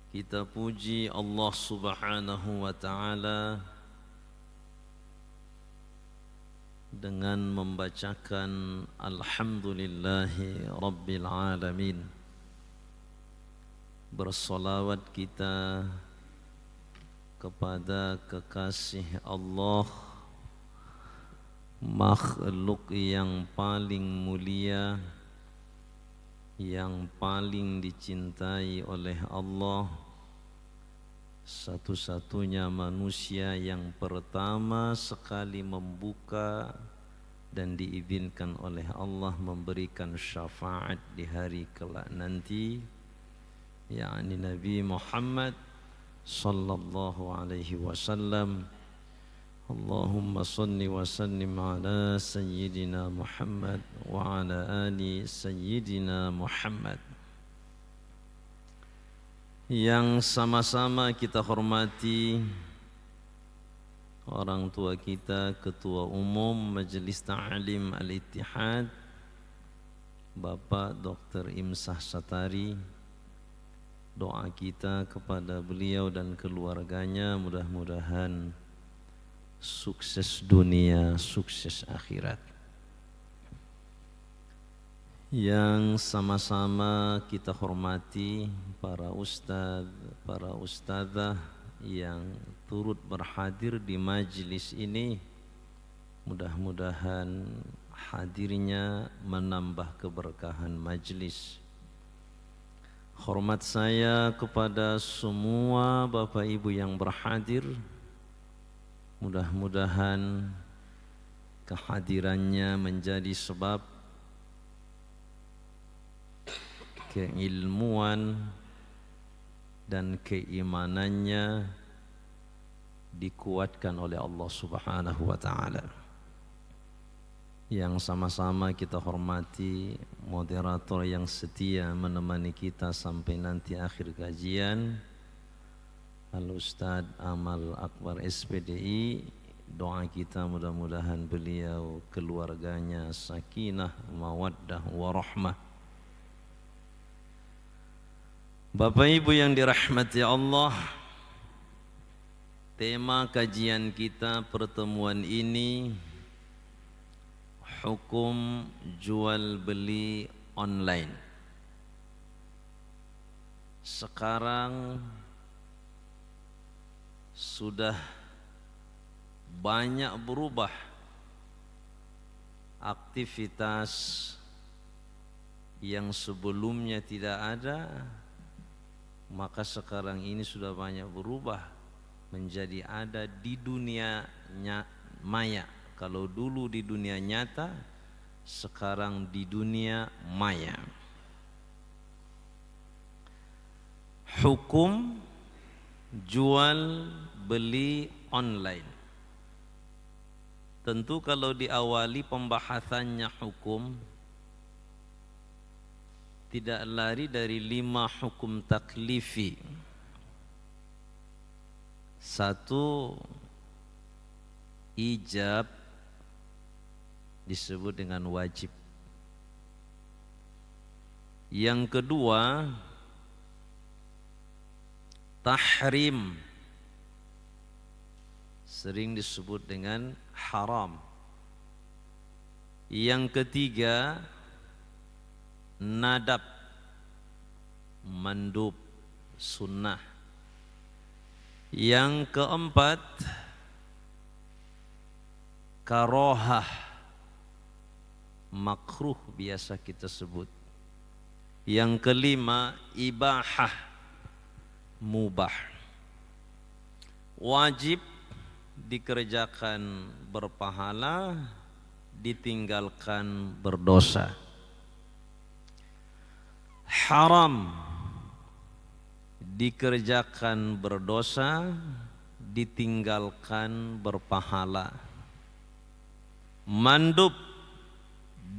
Kita puji Allah Subhanahu wa Ta'ala dengan membacakan Alhamdulillahi Rabbil Alamin. Bersolawat kita kepada kekasih Allah, makhluk yang paling mulia, yang paling dicintai oleh Allah, satu-satunya manusia yang pertama sekali membuka dan diizinkan oleh Allah memberikan syafaat di hari kelak nanti, yakni Nabi Muhammad sallallahu alaihi wasallam. Allahumma salli wa sallim ala Sayyidina Muhammad wa ala ali Sayyidina Muhammad. Yang sama-sama kita hormati orang tua kita, Ketua Umum Majelis Ta'lim Al-Ittihad, Bapak Dr. Imsah Satari. Doa kita kepada beliau dan keluarganya, mudah-mudahan sukses dunia, sukses akhirat. Yang sama-sama kita hormati para ustadz, para ustadzah yang turut berhadir di majlis ini, mudah-mudahan hadirnya menambah keberkahan majlis. Hormat saya kepada semua Bapak Ibu yang berhadir, mudah-mudahan kehadirannya menjadi sebab keilmuan dan keimanannya dikuatkan oleh Allah Subhanahu wa Ta'ala. Yang sama-sama kita hormati moderator yang setia menemani kita sampai nanti akhir kajian, Al-Ustadz Amal Akbar SPDI. Doa kita mudah-mudahan beliau, keluarganya sakinah, mawaddah, warahmah. Bapak Ibu yang dirahmati Allah, tema kajian kita pertemuan ini hukum jual beli online. Sekarang sudah banyak berubah aktivitas yang sebelumnya tidak ada, maka sekarang ini sudah banyak berubah menjadi ada di dunia maya. Kalau dulu di dunia nyata, sekarang di dunia maya. Hukum jual beli online. Tentu kalau diawali pembahasannya hukum, tidak lari dari 5 hukum taklifi. 1, ijab disebut dengan wajib. Yang kedua, tahrim, sering disebut dengan haram. Yang ketiga, nadab, mandub, sunnah. Yang keempat, karohah, makruh biasa kita sebut. Yang kelima, ibahah, mubah. Wajib dikerjakan berpahala, ditinggalkan berdosa. Haram dikerjakan berdosa, ditinggalkan berpahala. Mandub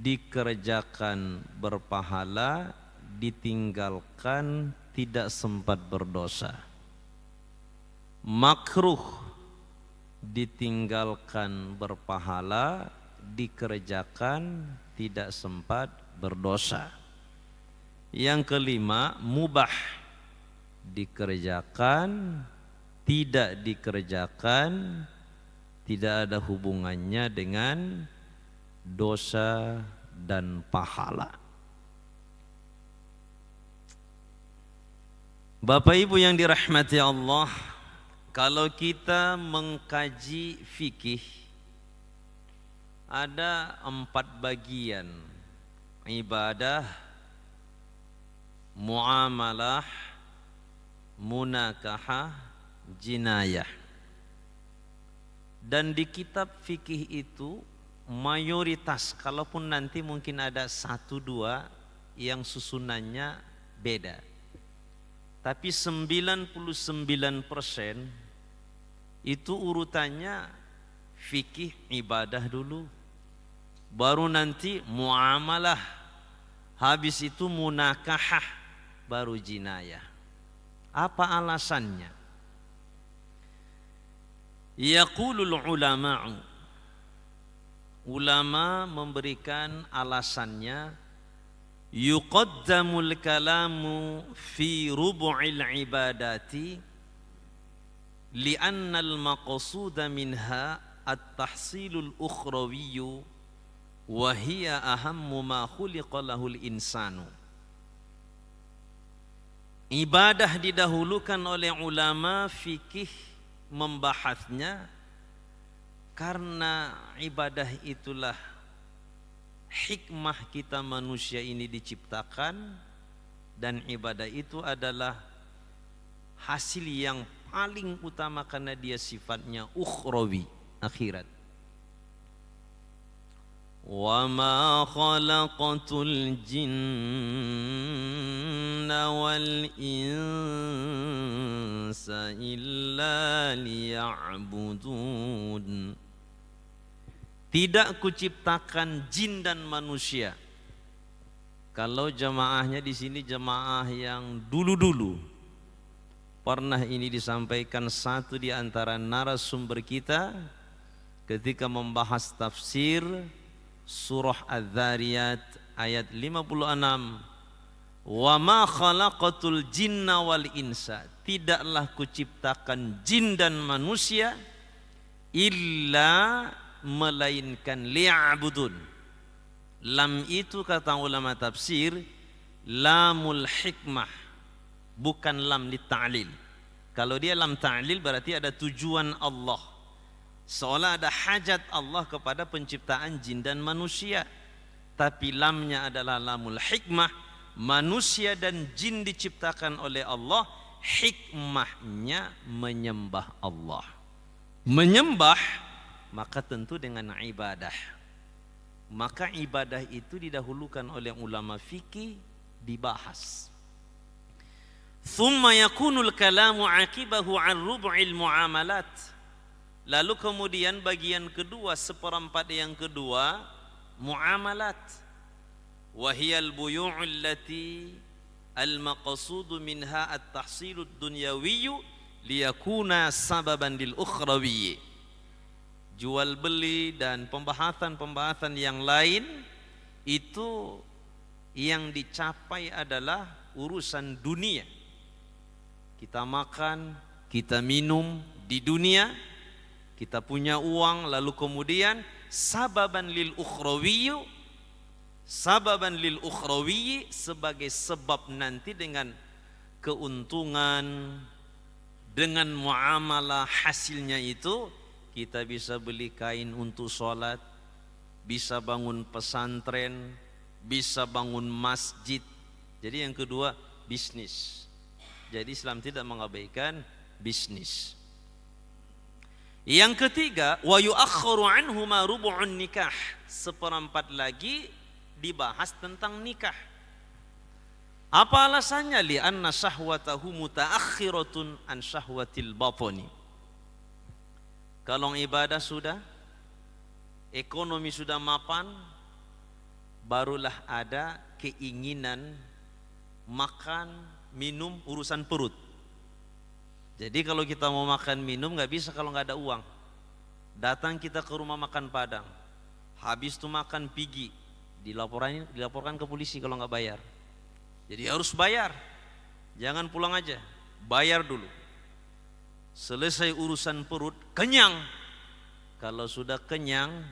dikerjakan berpahala, ditinggalkan tidak sempat berdosa. Makruh ditinggalkan berpahala, dikerjakan tidak sempat berdosa. Yang kelima, mubah dikerjakan, tidak dikerjakan, tidak ada hubungannya dengan dosa dan pahala. Bapak Ibu yang dirahmati Allah, kalau kita mengkaji fikih, ada 4 bagian: ibadah, muamalah, munakahah, jinayah. Dan di kitab fikih itu mayoritas, kalaupun nanti mungkin ada 1-2 yang susunannya beda, tapi 99% itu urutannya fikih ibadah dulu, baru nanti muamalah, habis itu munakahah, baru jinayah. Apa alasannya? Yaqulul ulama'u, ulama memberikan alasannya, yuqaddamul kalamu fi rubu'il ibadati li'annal maqsuda minha at-tahsilul ukhrawiyyu wa hiya ahammu ma khuliqa lahul insanu. Ibadah didahulukan oleh ulama fikih membahasnya karena ibadah itulah hikmah kita manusia ini diciptakan, dan ibadah itu adalah hasil yang paling utama karena dia sifatnya ukhrawi, akhirat. Wa ma khalaqatul jinna wal insa illa liya'budun. Tidak kuciptakan jin dan manusia. Kalau jamaahnya di sini jamaah yang dulu-dulu, pernah ini disampaikan satu di antara narasumber kita ketika membahas tafsir surah Az-Zariyat ayat 56, wa ma khalaqatul jinna wal insa, tidaklah kuciptakan jin dan manusia illa, melainkan liya'budun. Lam itu kata ulama tafsir lamul hikmah, bukan lam li ta'lil. Kalau dia lam ta'lil berarti ada tujuan Allah, seolah ada hajat Allah kepada penciptaan jin dan manusia. Tapi lamnya adalah lamul hikmah, manusia dan jin diciptakan oleh Allah, hikmahnya menyembah Allah. Menyembah maka tentu dengan ibadah. Maka ibadah itu didahulukan oleh ulama fikih, dibahas. Thumma yakunul kalamu aqibahu an rub'il muamalat. Lalu kemudian bagian kedua, 1/4 yang kedua, muamalat. Wa hiyal buyu'u allati al-maqsudu minha at-tahsilud dunyawiyyu liyakuna sababan lil ukhrawiyyi. Jual beli dan pembahasan-pembahasan yang lain itu yang dicapai adalah urusan dunia. Kita makan, kita minum di dunia, kita punya uang, lalu kemudian sababan lil ukhrawiyyu, sababan lil ukhrawiyyi, sebagai sebab nanti dengan keuntungan, dengan muamalah hasilnya itu kita bisa beli kain untuk sholat, bisa bangun pesantren, bisa bangun masjid. Jadi yang kedua bisnis. Jadi Islam tidak mengabaikan bisnis. Yang ketiga, wa yu'akhkharu anhu ma rubu'un nikah. 1/4 lagi dibahas tentang nikah. Apa alasannya? Li'anna syahwatahu mutaakhiratun an syahwatil batani. Kalau ibadah sudah, ekonomi sudah mapan, barulah ada keinginan makan, minum, urusan perut. Jadi kalau kita mau makan minum nggak bisa kalau nggak ada uang. Datang kita ke rumah makan Padang, habis itu makan pigi, dilaporkan ke polisi kalau nggak bayar. Jadi harus bayar, jangan pulang aja. bayar dulu. Selesai urusan perut, kenyang. Kalau sudah kenyang,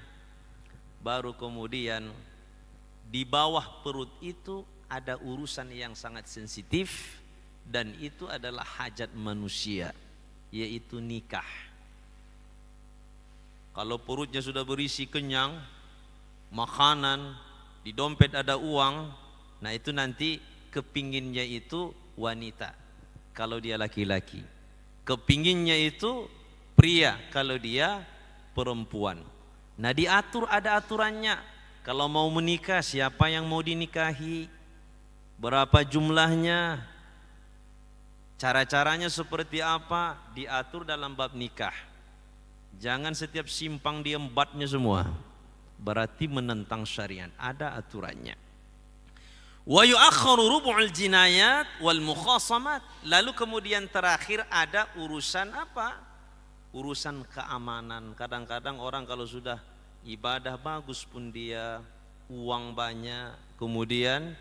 baru kemudian di bawah perut itu ada urusan yang sangat sensitif, dan itu adalah hajat manusia, yaitu nikah. Kalau perutnya sudah berisi kenyang, makanan, di dompet ada uang, nah itu nanti kepinginnya itu wanita kalau dia laki-laki, kepinginnya itu pria kalau dia perempuan. Nah diatur, ada aturannya. Kalau mau menikah, siapa yang mau dinikahi, berapa jumlahnya, cara-caranya seperti apa, diatur dalam bab nikah. Jangan setiap simpang diembatnya semua, berarti menentang syariat. Ada aturannya. Wa yu'akhkharu rubu'ul jinayat wal mukhasamat. Lalu kemudian terakhir ada urusan apa? Urusan keamanan. Kadang-kadang orang kalau sudah ibadah bagus pun dia, uang banyak, kemudian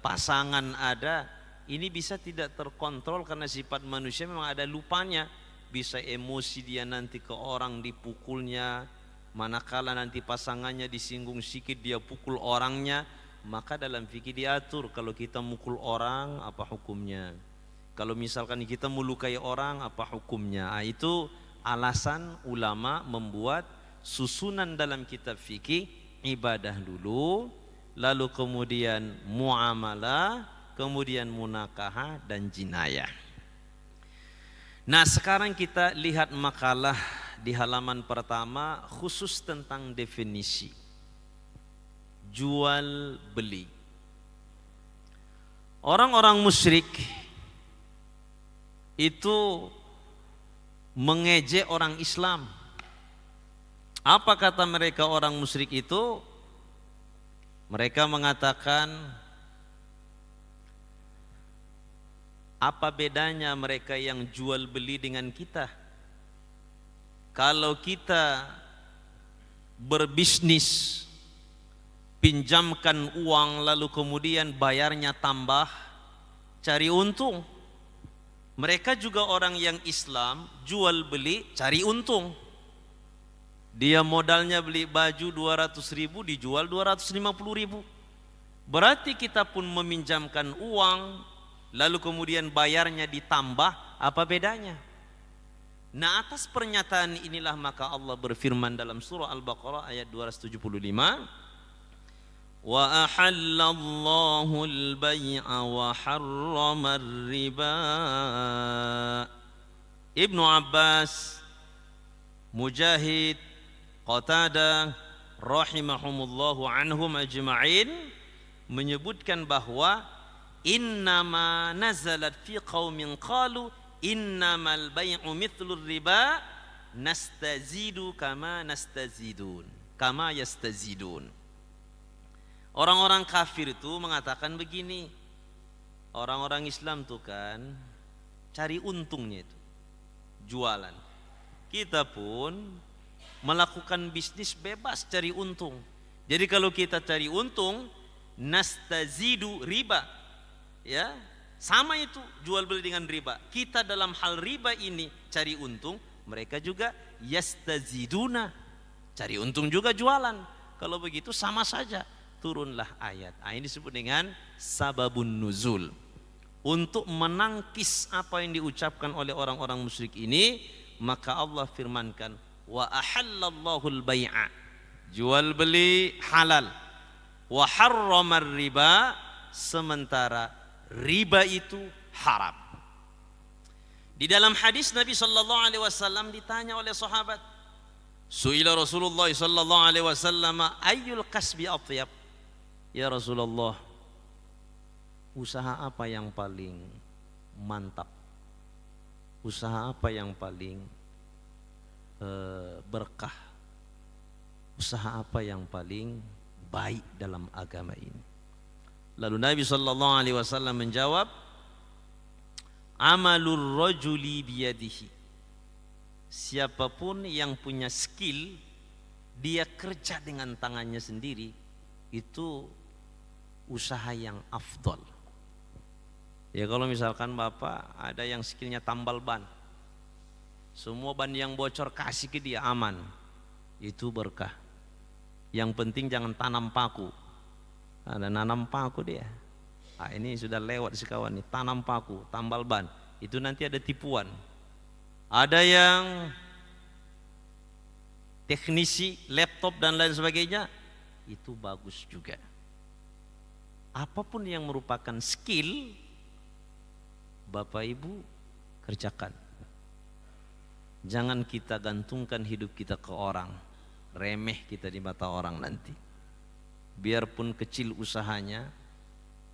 pasangan ada, ini bisa tidak terkontrol karena sifat manusia memang ada lupanya. Bisa emosi dia nanti ke orang, dipukulnya, manakala nanti pasangannya disinggung sedikit dia pukul orangnya. Maka dalam fikih diatur, kalau kita mukul orang apa hukumnya, kalau misalkan kita melukai orang apa hukumnya. Itu alasan ulama membuat susunan dalam kitab fikih, ibadah dulu, lalu kemudian muamalah, kemudian munakahah dan jinayah. Nah sekarang kita lihat makalah di halaman pertama khusus tentang definisi jual beli. Orang-orang musyrik itu mengejek orang Islam. Apa kata mereka orang musyrik itu? Mereka mengatakan, apa bedanya mereka yang jual beli dengan kita? Kalau kita berbisnis, pinjamkan uang lalu kemudian bayarnya tambah, cari untung. Mereka juga orang yang Islam, jual beli cari untung. Dia modalnya beli baju 200.000, dijual 250.000. Berarti kita pun meminjamkan uang lalu kemudian bayarnya ditambah, apa bedanya? Nah atas pernyataan inilah maka Allah berfirman dalam surah Al-Baqarah ayat 275, wa ahallallahu al-bay'a wa harrama ar-riba. Ibnu Abbas, Mujahid, Qatadah rahimahumullahu anhum ajma'in menyebutkan bahwa innama nazalat fi qaumin qalu innamal bay'u mithlur riba nastazidu kama nastazidun kama yastazidun. Orang-orang kafir itu mengatakan begini, orang-orang Islam tuh kan cari untungnya itu, jualan. Kita pun melakukan bisnis bebas cari untung. Jadi kalau kita cari untung, nastazidu riba, ya sama itu jual beli dengan riba. Kita dalam hal riba ini cari untung, mereka juga yastaziduna, cari untung juga jualan. Kalau begitu sama saja. Turunlah ayat. Ini disebut dengan sababun nuzul, untuk menangkis apa yang diucapkan oleh orang-orang musyrik ini. Maka Allah firmankan, wa ahallallahu al-bay'a, jual beli halal, wa harramar riba, sementara riba itu haram. Di dalam hadis Nabi sallallahu alaihi wasallam ditanya oleh sahabat, suila Rasulullah sallallahu alaihi wasallam ayyul kasbi athyab, ya Rasulullah, usaha apa yang paling mantap, usaha apa yang paling berkah, usaha apa yang paling baik dalam agama ini? Lalu Nabi sallallahu alaihi wasallam menjawab, amalur rajuli biyadihi, siapapun yang punya skill, dia kerja dengan tangannya sendiri, itu usaha yang afdal. Ya kalau misalkan Bapak ada yang skillnya tambal ban, semua ban yang bocor kasih ke dia, aman, itu berkah. Yang penting jangan tanam paku. Ada nanam paku dia. Ini sudah lewat si kawan nih, tanam paku, tambal ban. Itu nanti ada tipuan. Ada yang teknisi laptop dan lain sebagainya, itu bagus juga. Apapun yang merupakan skill, Bapak Ibu kerjakan. Jangan kita gantungkan hidup kita ke orang, remeh kita di mata orang nanti. Biarpun kecil usahanya,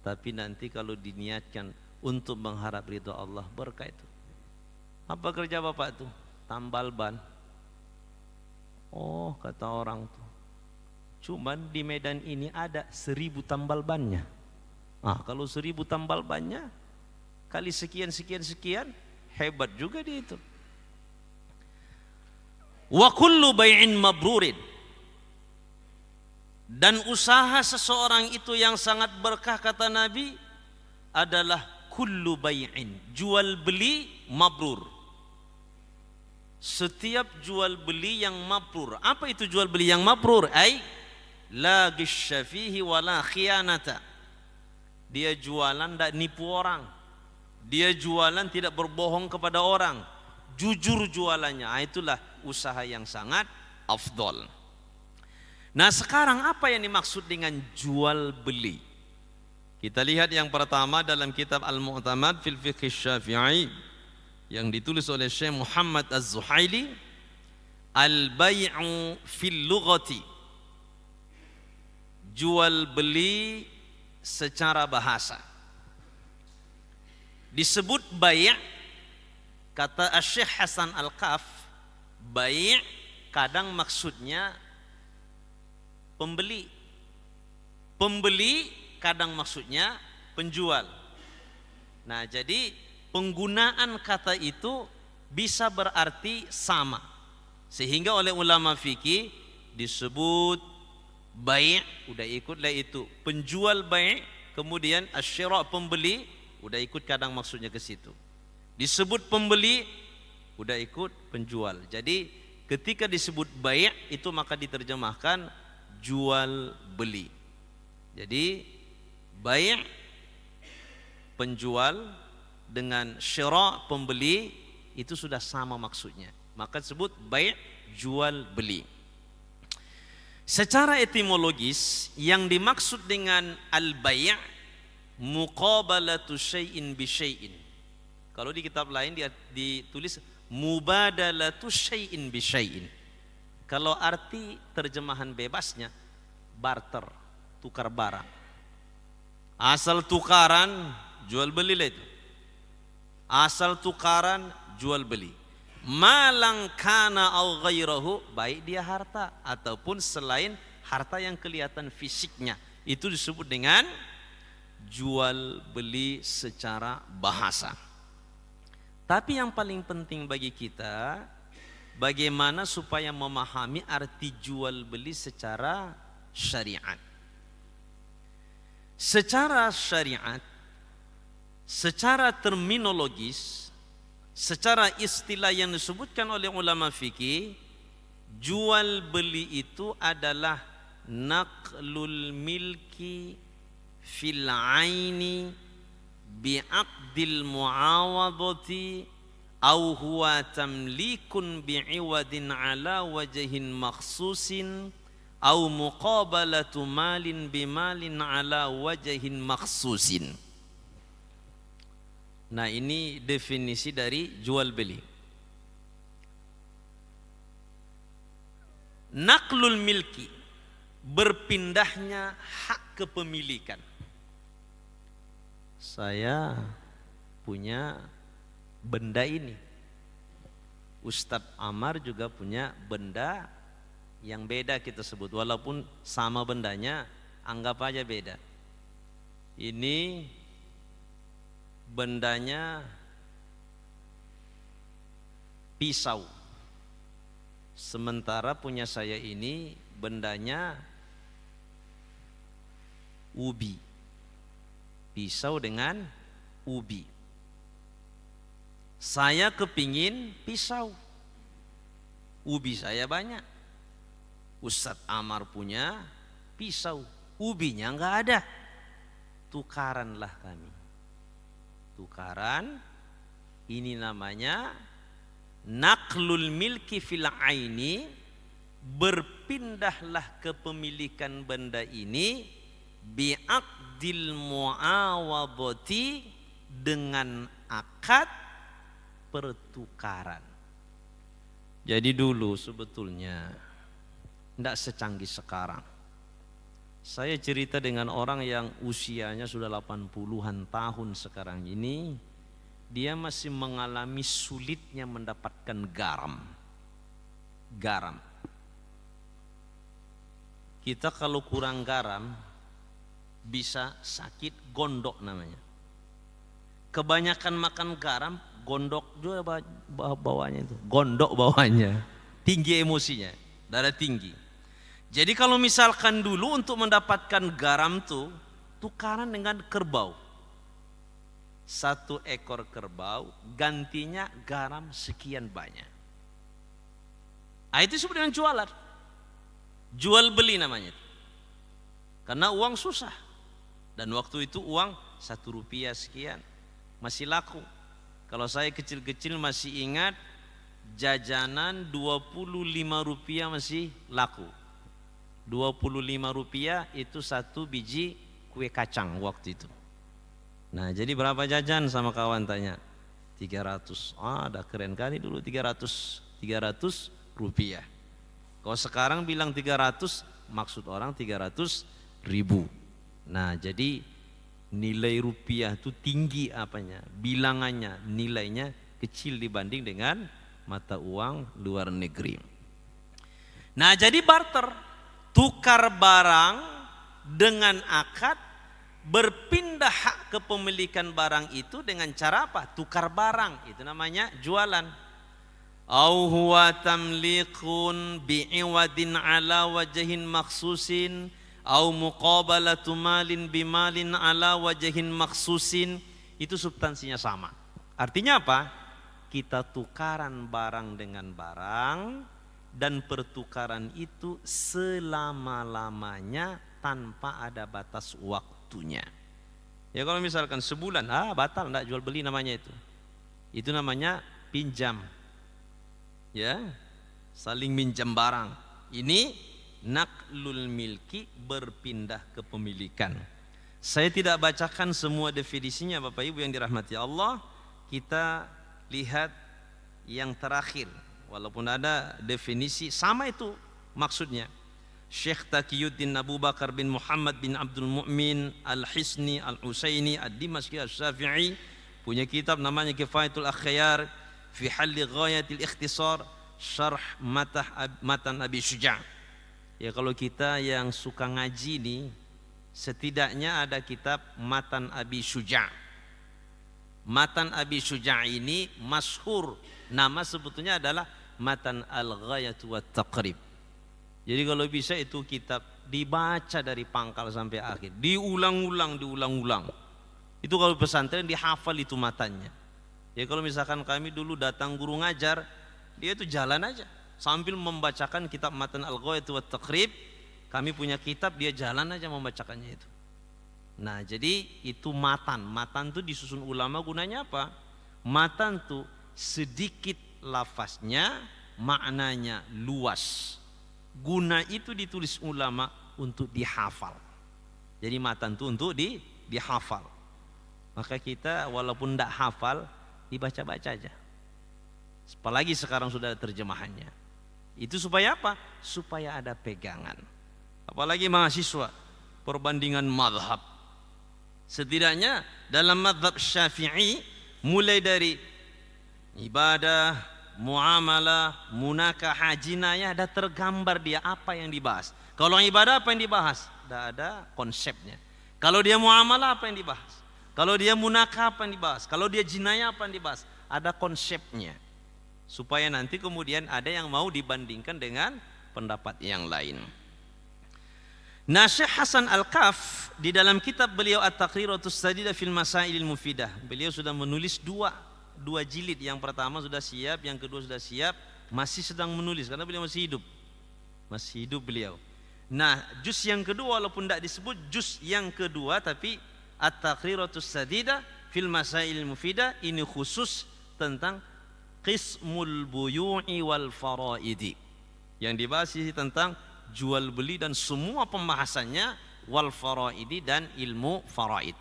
tapi nanti kalau diniatkan untuk mengharap ridho Allah, berkah itu. Apa kerja Bapak tuh? Tambal ban. Oh, kata orang tuh, cuman di Medan ini ada 1000 tambal bannya. Kalau 1000 tambal bannya kali sekian, hebat juga dia itu. Wa kullu bai'in mabrurin, dan usaha seseorang itu yang sangat berkah kata Nabi adalah kullu bai'in, jual beli mabrur. Setiap jual beli yang mabrur. Apa itu jual beli yang mabrur? La ghishya fihi wa la khiyanata. Dia jualan tidak nipu orang, dia jualan tidak berbohong kepada orang, jujur jualannya. Itulah usaha yang sangat afdol. Nah sekarang apa yang dimaksud dengan jual beli? Kita lihat yang pertama dalam kitab Al-Mu'tamad fil Fiqh Syafi'i yang ditulis oleh Syekh Muhammad Az-Zuhaili, al-bai'u fil lughati, jual beli secara bahasa. Disebut bai', kata Syekh Hasan Al-Qaf, bai' kadang maksudnya pembeli, pembeli kadang maksudnya penjual. Nah jadi penggunaan kata itu bisa berarti sama, sehingga oleh ulama fikih disebut bai', udah ikutlah itu penjual bai', kemudian asyira' pembeli, udah ikut kadang maksudnya ke situ. Disebut pembeli, udah ikut penjual. Jadi ketika disebut bai' itu maka diterjemahkan jual beli. Jadi bai' penjual dengan syira' pembeli itu sudah sama maksudnya, maka disebut bai' jual beli. Secara etimologis yang dimaksud dengan al-bai' muqabalatu syai'in bi syai'in. Kalau di kitab lain dia ditulis mubadalatu syai'in bi syai'in. Kalau arti terjemahan bebasnya barter, tukar barang. Asal tukaran jual beli lah itu. Asal tukaran jual beli. Malang kana au ghairahu, baik dia harta ataupun selain harta yang kelihatan fisiknya, itu disebut dengan jual beli secara bahasa. Tapi yang paling penting bagi kita, bagaimana supaya memahami arti jual beli secara syariat. Secara syariat, secara terminologis, secara istilah yang disebutkan oleh ulama fikih, jual beli itu adalah naqlul milki fil aini bi'aqdil muawadati au huwa tamlikun bi'iwadin ala wajhin makhsusin au muqabalatu malin bimalin ala wajhin makhsusin. Nah ini definisi dari jual beli. Naqlul milki, berpindahnya hak kepemilikan. Saya punya benda ini, Ustadz Amar juga punya benda yang beda kita sebut, walaupun sama bendanya, anggap aja beda. Ini bendanya pisau, sementara punya saya ini bendanya ubi. Pisau dengan ubi. Saya kepingin pisau. Ubi saya banyak. Ustadz Amar punya pisau, ubinya nggak ada. Tukaranlah kami. Tukaran, ini namanya naqlul milki fil aini, berpindahlah kepemilikan benda ini bi'aqdil mu'awadati, dengan akad pertukaran. Jadi dulu sebetulnya tidak secanggih sekarang. Saya cerita dengan orang yang usianya sudah 80-an tahun sekarang ini, dia masih mengalami sulitnya mendapatkan garam. Garam. Kita kalau kurang garam bisa sakit gondok namanya. Kebanyakan makan garam, gondok juga bawahnya itu. Gondok bawahnya. Tinggi emosinya, darah tinggi. Jadi kalau misalkan dulu untuk mendapatkan garam tuh tukaran dengan kerbau. 1 ekor kerbau gantinya garam sekian banyak. Itu disebut dengan jualan. Jual beli namanya. Karena uang susah. Dan waktu itu uang 1 rupiah sekian. Masih laku. Kalau saya kecil-kecil masih ingat, jajanan 25 rupiah masih laku. 25 rupiah itu 1 biji kue kacang waktu itu. Nah, jadi berapa jajan sama kawan tanya? 300. Ada keren kali dulu 300 rupiah. Kalau sekarang bilang 300, maksud orang 300 ribu. Nah, jadi nilai rupiah itu tinggi apanya? Bilangannya, nilainya kecil dibanding dengan mata uang luar negeri. Nah, jadi barter, tukar barang dengan akad, berpindah hak kepemilikan barang itu dengan cara apa? Tukar barang, itu namanya jualan. Au huwa tamliqun bi'iwadin ala wajhin maksusin au muqabalatu malin bimalin ala wajhin maksusin, itu substansinya sama. Artinya apa? Kita tukaran barang dengan barang, dan pertukaran itu selama-lamanya tanpa ada batas waktunya. Ya kalau misalkan sebulan, batal, enggak jual beli namanya itu. Itu namanya pinjam. Ya, saling minjam barang. Ini naqlul milki, berpindah kepemilikan. Saya tidak bacakan semua definisinya Bapak Ibu yang dirahmati Allah. Kita lihat yang terakhir. Walaupun ada definisi sama itu maksudnya. Syekh Taqiyuddin Abu Bakar bin Muhammad bin Abdul Mu'min Al-Hisni Al-Husaini Ad-Dimashqi Al-Syafi'i punya kitab namanya Kifayatul Akhyar fi halli ghayatil ikhtisar syarh matan Abi Syuja'. Ya kalau kita yang suka ngaji nih, setidaknya ada kitab Matan Abi Syuja'. Matan Abi Syuja' ini masyhur, nama sebetulnya adalah Matan Al-Ghayatu wat Taqrib. Jadi kalau bisa itu kitab dibaca dari pangkal sampai akhir, diulang-ulang. Itu kalau pesantren dihafal itu matanya. Ya kalau misalkan kami dulu datang guru ngajar, dia itu jalan aja sambil membacakan kitab Matan Al-Ghayatu wat Taqrib. Kami punya kitab, dia jalan aja membacakannya itu. Nah, jadi itu matan. Matan itu disusun ulama gunanya apa? Matan itu sedikit lafaznya, maknanya luas. Guna itu ditulis ulama untuk dihafal. Jadi matan itu untuk dihafal. Maka kita walaupun tidak hafal, dibaca-baca aja. Apalagi sekarang sudah ada terjemahannya. Itu supaya apa? Supaya ada pegangan. Apalagi mahasiswa, perbandingan madhab. Setidaknya dalam madhab Syafi'i, mulai dari ibadah, muamalah, munakah, jinayah, ada tergambar dia apa yang dibahas. Kalau ibadah apa yang dibahas? Tidak ada konsepnya. Kalau dia muamalah apa yang dibahas? Kalau dia munakah apa yang dibahas? Kalau dia jinayah apa yang dibahas? Ada konsepnya. Supaya nanti kemudian ada yang mau dibandingkan dengan pendapat yang lain. Nah, Syekh Hasan Al-Kaf di dalam kitab beliau At-Taqriratus Sadidah fil Masailil Mufidah, beliau sudah menulis dua jilid. Yang pertama sudah siap, yang kedua sudah siap, masih sedang menulis karena beliau masih hidup beliau. Nah, juz yang kedua walaupun tidak disebut juz yang kedua, tapi At-Taqriratus Sadidah fil Masailil Mufidah ini khusus tentang qismul buyu'i wal faraidi. Yang dibahas ini tentang jual beli dan semua pembahasannya, wal faraidi dan ilmu faraid.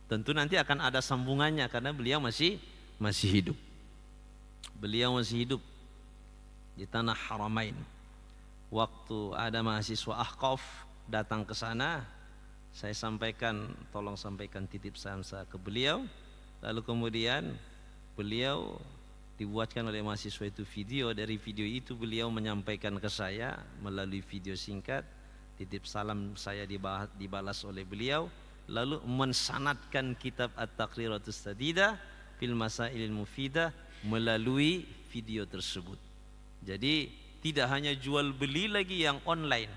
Tentu nanti akan ada sambungannya karena beliau masih hidup. Beliau masih hidup di tanah Haramain. Waktu ada mahasiswa Ahqaf datang ke sana, saya sampaikan, tolong sampaikan titip salam saya ke beliau. Lalu kemudian beliau dibuatkan oleh mahasiswa itu video. Dari video itu beliau menyampaikan ke saya melalui video singkat, titip salam saya dibalas oleh beliau, lalu mensanadkan kitab At-Taqriratus Sadidah fil Masailil Mufidah melalui video tersebut. Jadi tidak hanya jual beli lagi yang online,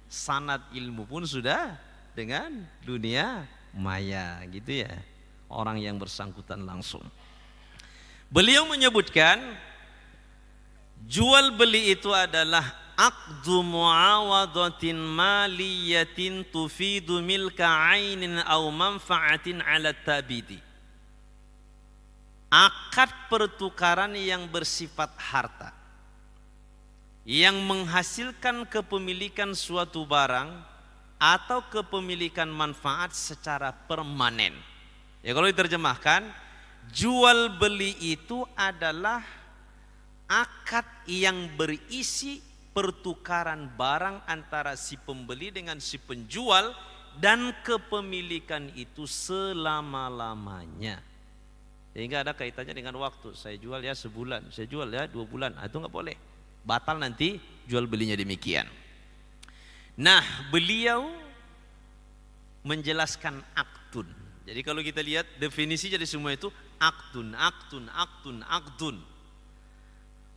sanad ilmu pun sudah dengan dunia maya gitu ya, orang yang bersangkutan langsung. Beliau menyebutkan jual beli itu adalah aqdu muawadatin maliyatin tufidu milka ainin au manfaatin ala tabidi. Akad pertukaran yang bersifat harta, yang menghasilkan kepemilikan suatu barang atau kepemilikan manfaat secara permanen. Ya, kalau diterjemahkan, jual beli itu adalah akad yang berisi pertukaran barang antara si pembeli dengan si penjual, dan kepemilikan itu selama-lamanya. Sehingga ada kaitannya dengan waktu. Saya jual ya sebulan, saya jual ya 2 bulan. Itu enggak boleh. Batal nanti jual belinya demikian. Nah, beliau menjelaskan aktun. Jadi kalau kita lihat definisi dari semua itu aktun.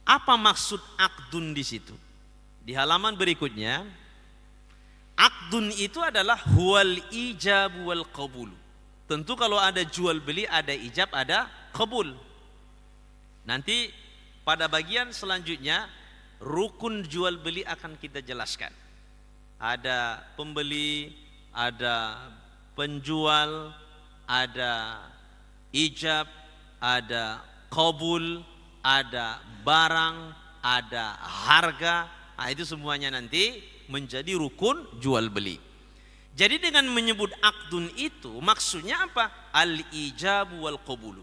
Apa maksud aktun di situ? Di halaman berikutnya, aktun itu adalah huwal ijab wal qabul. Tentu kalau ada jual beli ada ijab, ada qabul. Nanti pada bagian selanjutnya rukun jual beli akan kita jelaskan. Ada pembeli, ada penjual, ada ijab, ada qabul, ada barang, ada harga. Nah, itu semuanya nanti menjadi rukun jual beli. Jadi dengan menyebut akdun itu maksudnya apa? Al-ijab wal qabul.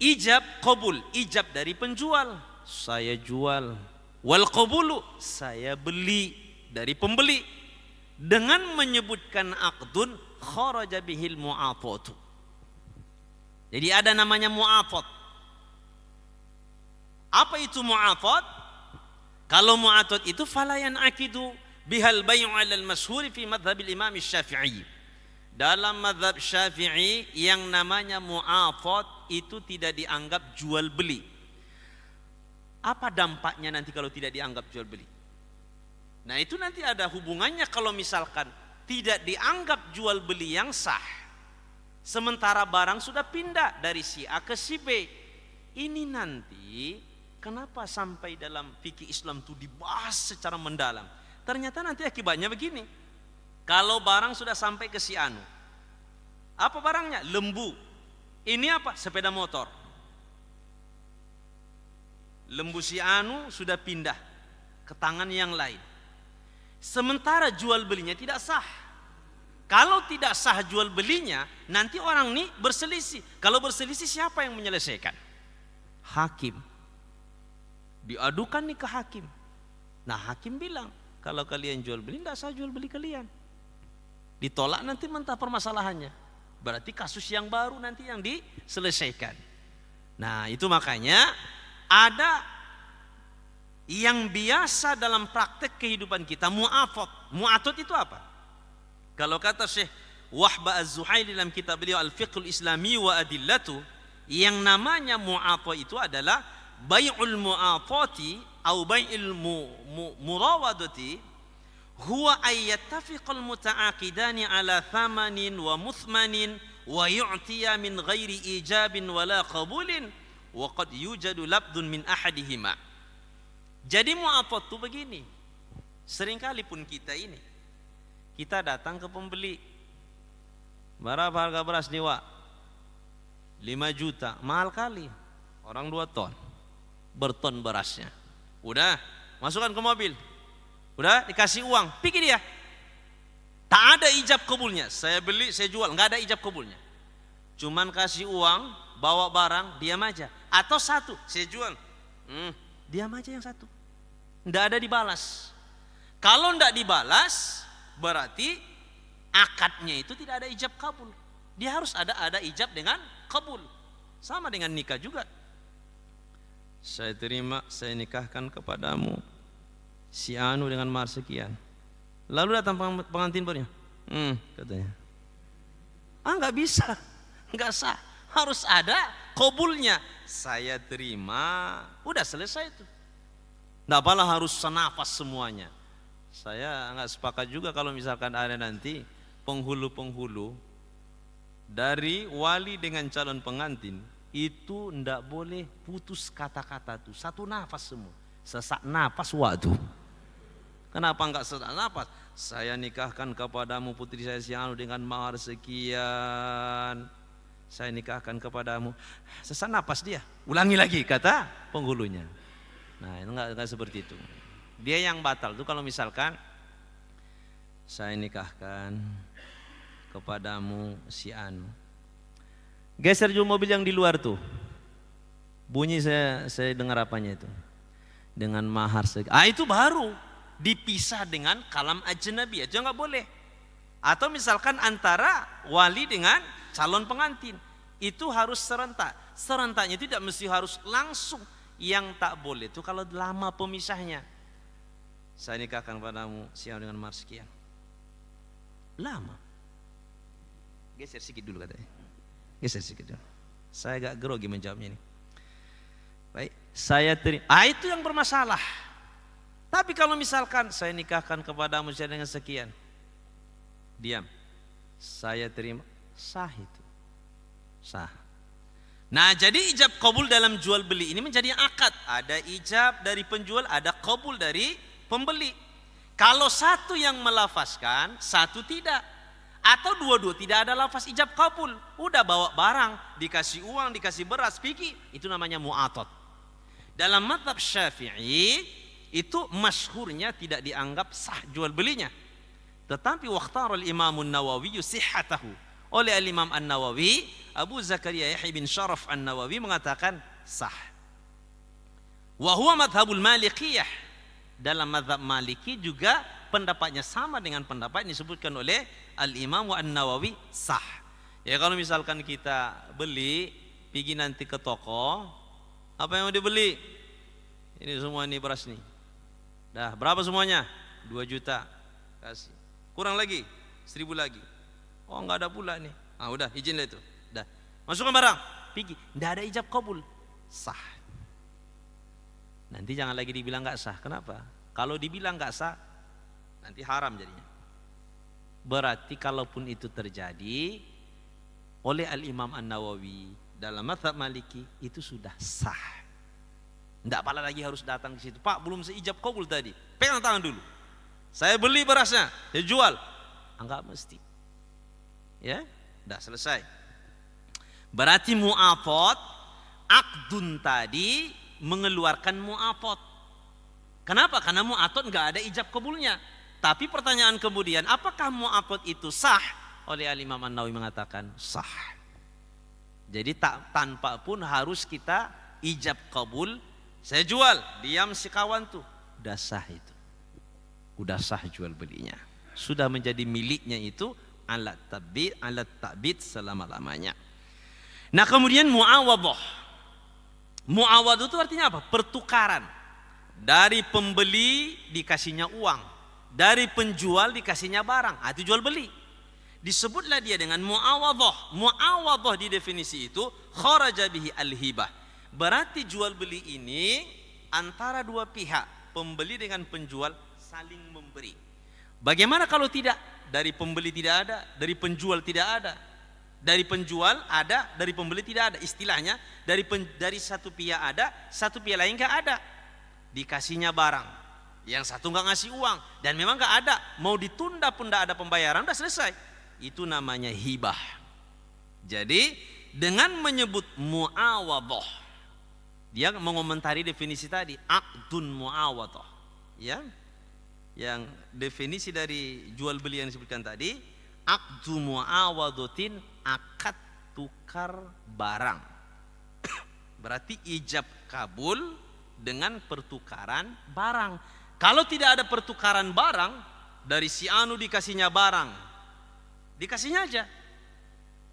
Ijab, qabul. Ijab dari penjual, saya jual. Wal qabulu, saya beli dari pembeli. Dengan menyebutkan akdun, kharaja bihil mu'afatu. Jadi ada namanya mu'afat. Apa itu mu'afat? Kalau mu'afat itu falayan akidu bihal bay'u 'alal mashhur fi madhhabil Imam Syafi'i. Dalam madhab Syafi'i yang namanya mu'afat itu tidak dianggap jual beli. Apa dampaknya nanti kalau tidak dianggap jual beli? Nah, itu nanti ada hubungannya kalau misalkan tidak dianggap jual beli yang sah, sementara barang sudah pindah dari si A ke si B. Ini nanti kenapa sampai dalam fikih Islam itu dibahas secara mendalam? Ternyata nanti akibatnya begini. Kalau barang sudah sampai ke si Anu, apa barangnya? Lembu. Ini apa? Sepeda motor. Lembu si Anu sudah pindah ke tangan yang lain. Sementara jual belinya tidak sah. Kalau tidak sah jual belinya, nanti orang ini berselisih. Kalau berselisih siapa yang menyelesaikan? Hakim. Diadukan nih ke hakim. Nah, hakim bilang, kalau kalian jual beli, tidak sah jual beli kalian. Ditolak nanti mentah permasalahannya. Berarti kasus yang baru nanti yang diselesaikan. Nah, itu makanya ada yang biasa dalam praktek kehidupan kita, mu'afat. Mu'afat itu apa? Kalau kata Syekh Wahba Az-Zuhaili dalam kitab beliau Al-Fiqhul Islami wa Adillatu, yang namanya mu'afat itu adalah bai'ul mu'afati atau bai'il murawadati huwa ayyattafiqal muta'aqidani ala thamanin wa muthmanin wa yu'tiya min ghairi ijabin wala qabulin wa qad yujadu labdun min ahadihima. Jadi mu'athad itu begini. Seringkali pun kita datang ke pembeli. Berapa harga beras nih, Wak? 5 juta, mahal kali. Orang 2 ton. Berton berasnya. Udah, masukkan ke mobil. Udah dikasih uang, pergi dia. Tak ada ijab kabulnya. Saya beli, saya jual, nggak ada ijab kabulnya. Cuman kasih uang, bawa barang, diam aja. Atau satu, saya jual, diam aja yang satu. Nggak ada dibalas. Kalau nggak dibalas, berarti akadnya itu tidak ada ijab kabul. Dia harus ada ijab dengan kabul. Sama dengan nikah juga. Saya terima, saya nikahkan kepadamu si Anu dengan mahar sekian. Lalu datang pengantin barunya, katanya, nggak bisa, nggak sah, harus ada kabulnya. Saya terima, udah selesai itu. Nggak apalah harus senafas semuanya. Saya nggak sepakat juga kalau misalkan ada nanti penghulu-penghulu dari wali dengan calon pengantin itu ndak boleh putus kata-kata tuh, satu nafas semua, sesak nafas waktu. Kenapa enggak sesak nafas? Saya nikahkan kepadamu putri saya si Anu dengan mahar sekian. Saya nikahkan kepadamu, sesak nafas dia, ulangi lagi kata penghulunya. Nah itu enggak seperti itu. Dia yang batal tuh kalau misalkan saya nikahkan kepadamu si Anu. Geser juga mobil yang di luar tuh. Bunyi saya dengar apanya itu. Dengan mahar itu baru dipisah dengan kalam ajnabi, itu enggak boleh. Atau misalkan antara wali dengan calon pengantin, itu harus serentak. Serentaknya tidak mesti harus langsung. Yang tak boleh itu kalau lama pemisahnya. Saya nikahkan padamu siang dengan mahar sekian. Lama. Geser sedikit dulu katanya. Geser sedikit dulu. Saya agak grogi menjawabnya ini. Baik, saya terima. Itu yang bermasalah. Tapi kalau misalkan saya nikahkan kepadamu dengan sekian, diam. Saya terima, sah itu. Sah. Nah, jadi ijab kabul dalam jual beli ini menjadi akad. Ada ijab dari penjual, ada kabul dari pembeli. Kalau satu yang melafazkan, satu tidak. Atau dua-dua tidak ada lafaz ijab kabul. Udah bawa barang, dikasih uang, dikasih beras, pergi. Itu namanya mu'athad. Dalam mazhab Syafi'i itu masyhurnya tidak dianggap sah jual belinya. Tetapi waqtarul Imam An-Nawawi sihhatahu. Oleh Al-Imam An-Nawawi, Abu Zakaria Yahya bin Syaraf An-Nawawi mengatakan sah. Wa huwa madhabul Malikiyah. Dalam mazhab Maliki juga pendapatnya sama dengan pendapat yang disebutkan oleh Al-Imam An-Nawawi sah. Ya kalau misalkan kita beli, pergi nanti ke toko, apa yang mau dibeli? Ini semua ini beras nih. Dah berapa semuanya? 2 juta. Kasih. Kurang lagi, 1000 lagi. Oh enggak ada pula nih. Udah izinlah itu. Dah. Masukkan barang, pergi. Enggak ada ijab kabul. Sah. Nanti jangan lagi dibilang enggak sah. Kenapa? Kalau dibilang enggak sah, nanti haram jadinya. Berarti kalaupun itu terjadi oleh Al-Imam An-Nawawi dalam mazhab Maliki itu sudah sah. Enggak apalah lagi harus datang ke situ. Pak, belum seijab kabul tadi. Pegang tangan dulu. Saya beli berasnya, saya jual. Enggak mesti. Ya, sudah selesai. Berarti mu'athad, akdun tadi mengeluarkan mu'athad. Kenapa? Karena mu'athad enggak ada ijab kabulnya. Tapi pertanyaan kemudian, apakah mu'athad itu sah? Oleh Al-Imam An-Nawawi mengatakan sah. Jadi tanpa pun harus kita ijab kabul. Saya jual, diam si kawan tuh, udah sah itu. Udah sah jual belinya. Sudah menjadi miliknya itu alat ta'bid selama-lamanya. Nah, kemudian muawadhah. Muawadhah itu artinya apa? Pertukaran. Dari pembeli dikasihnya uang, dari penjual dikasihnya barang. Itu jual beli. Disebutlah dia dengan muawadhah. Muawadhah di definisi itu kharaja bihi al-hibah. Berarti jual beli ini antara dua pihak, pembeli dengan penjual saling memberi. Bagaimana kalau tidak? Dari pembeli tidak ada, dari penjual tidak ada. Dari penjual ada, dari pembeli tidak ada. Istilahnya dari satu pihak ada, satu pihak lain nggak ada. Dikasihnya barang, yang satu nggak ngasih uang, dan memang nggak ada, mau ditunda pun nggak ada pembayaran, udah selesai. Itu namanya hibah. Jadi dengan menyebut muawadhah, dia mengomentari definisi tadi, aqdun muawadhah, ya. Yang definisi dari jual beli yang disebutkan tadi, aqdu muawadhatin, akad tukar barang. Berarti ijab kabul dengan pertukaran barang. Kalau tidak ada pertukaran barang, dari si anu dikasihnya barang, dikasihnya aja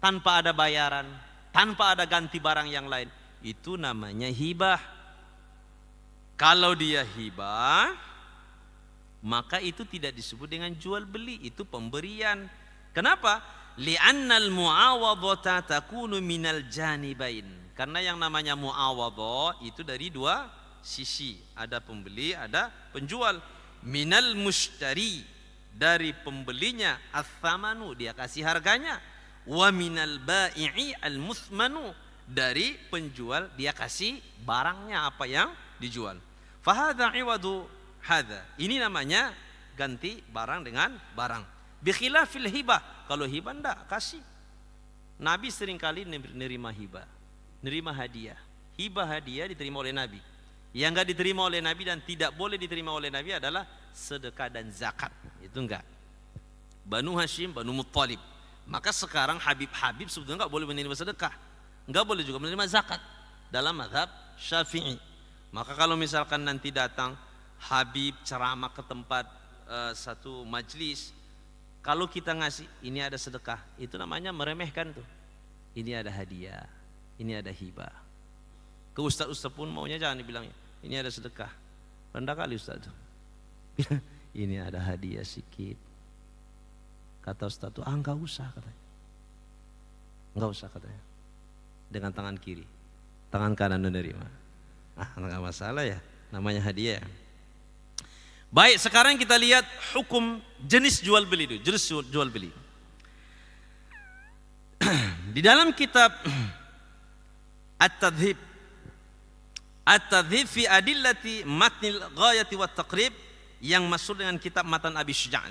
tanpa ada bayaran, tanpa ada ganti barang yang lain, itu namanya hibah. Kalau dia hibah, maka itu tidak disebut dengan jual beli, itu pemberian. Kenapa? Li'annal mu'awadhata takunu minal janibain. Karena yang namanya mu'awadhah itu dari dua sisi, ada pembeli, ada penjual. Minal mushtari, dari pembelinya, ats-tsamanu, dia kasih harganya. Wa minal bai'i al-muthmanu, dari penjual dia kasih barangnya, apa yang dijual. Fahadha iwadu hadha, ini namanya ganti barang dengan barang. Bikhilafil hibah, kalau hibah enggak kasih. Nabi seringkali nerima hibah, nerima hadiah. Hibah hadiah diterima oleh Nabi. Yang enggak diterima oleh Nabi dan tidak boleh diterima oleh Nabi adalah sedekah dan zakat. Itu enggak. Banu Hashim, Banu Muttalib. Maka sekarang Habib-habib sebetulnya enggak boleh menerima sedekah, enggak boleh juga menerima zakat dalam mazhab Syafi'i. Maka kalau misalkan nanti datang Habib ceramah ke tempat satu majlis, kalau kita ngasih, ini ada sedekah, itu namanya meremehkan tuh. Ini ada hadiah, ini ada hibah. Ke ustaz-ustaz pun maunya jangan dibilangnya, ini ada sedekah. Rendah kali ustaz tuh. Ini ada hadiah sedikit. Kata ustaz tuh, enggak usah katanya. Enggak usah katanya. Dengan tangan kiri, tangan kanan menerima. Enggak masalah ya, namanya hadiah. Baik, sekarang kita lihat hukum jenis jual beli itu, jenis jual beli. Di dalam kitab At-Tadhib fi adillati matnil ghayati wat taqrib, yang masuk dengan kitab matan Abi Syuja'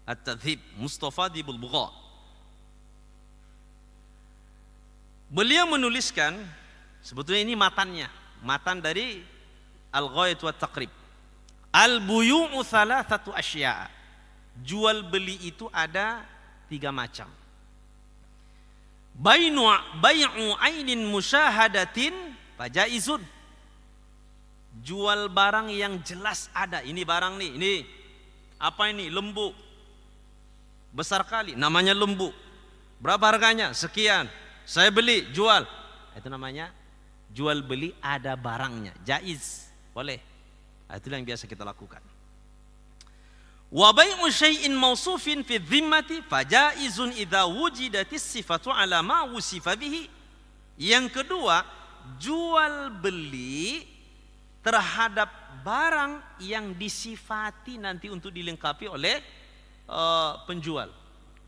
At-Tadhib Mustafa Dibul Bugha. Beliau menuliskan, sebetulnya ini matannya, matan dari Al-Ghayat wat Taqrib. Al-buyu'u thalathatu asya'a. Jual beli itu ada 3 macam. Bai'u ainin musyahadatin fajaizun. Jual barang yang jelas ada. Ini barang nih, ini apa ini? Lembu. Besar kali, namanya lembu. Berapa harganya? Sekian. Saya beli, jual. Itu namanya jual beli ada barangnya. Jaiz, boleh. Itu yang biasa kita lakukan. Wa bai'u syai'in mausufin fi dhimmati fajaizun idza wujidatis sifatu ala ma wusifa bihi. Yang kedua, jual beli terhadap barang yang disifati nanti untuk dilengkapi oleh penjual.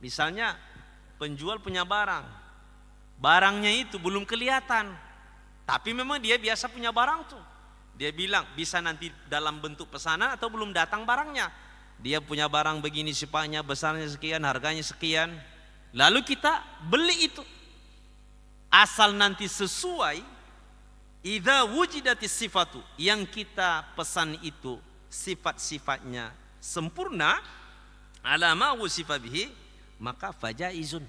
Misalnya penjual punya barang, barangnya itu belum kelihatan, tapi memang dia biasa punya barang tuh. Dia bilang bisa nanti dalam bentuk pesanan atau belum datang barangnya. Dia punya barang begini sipanya, besarnya sekian, harganya sekian. Lalu kita beli itu. Asal nanti sesuai, idza wujidatis sifatu, yang kita pesan itu sifat-sifatnya sempurna, ala ma wusifa bihi, maka fajaizun,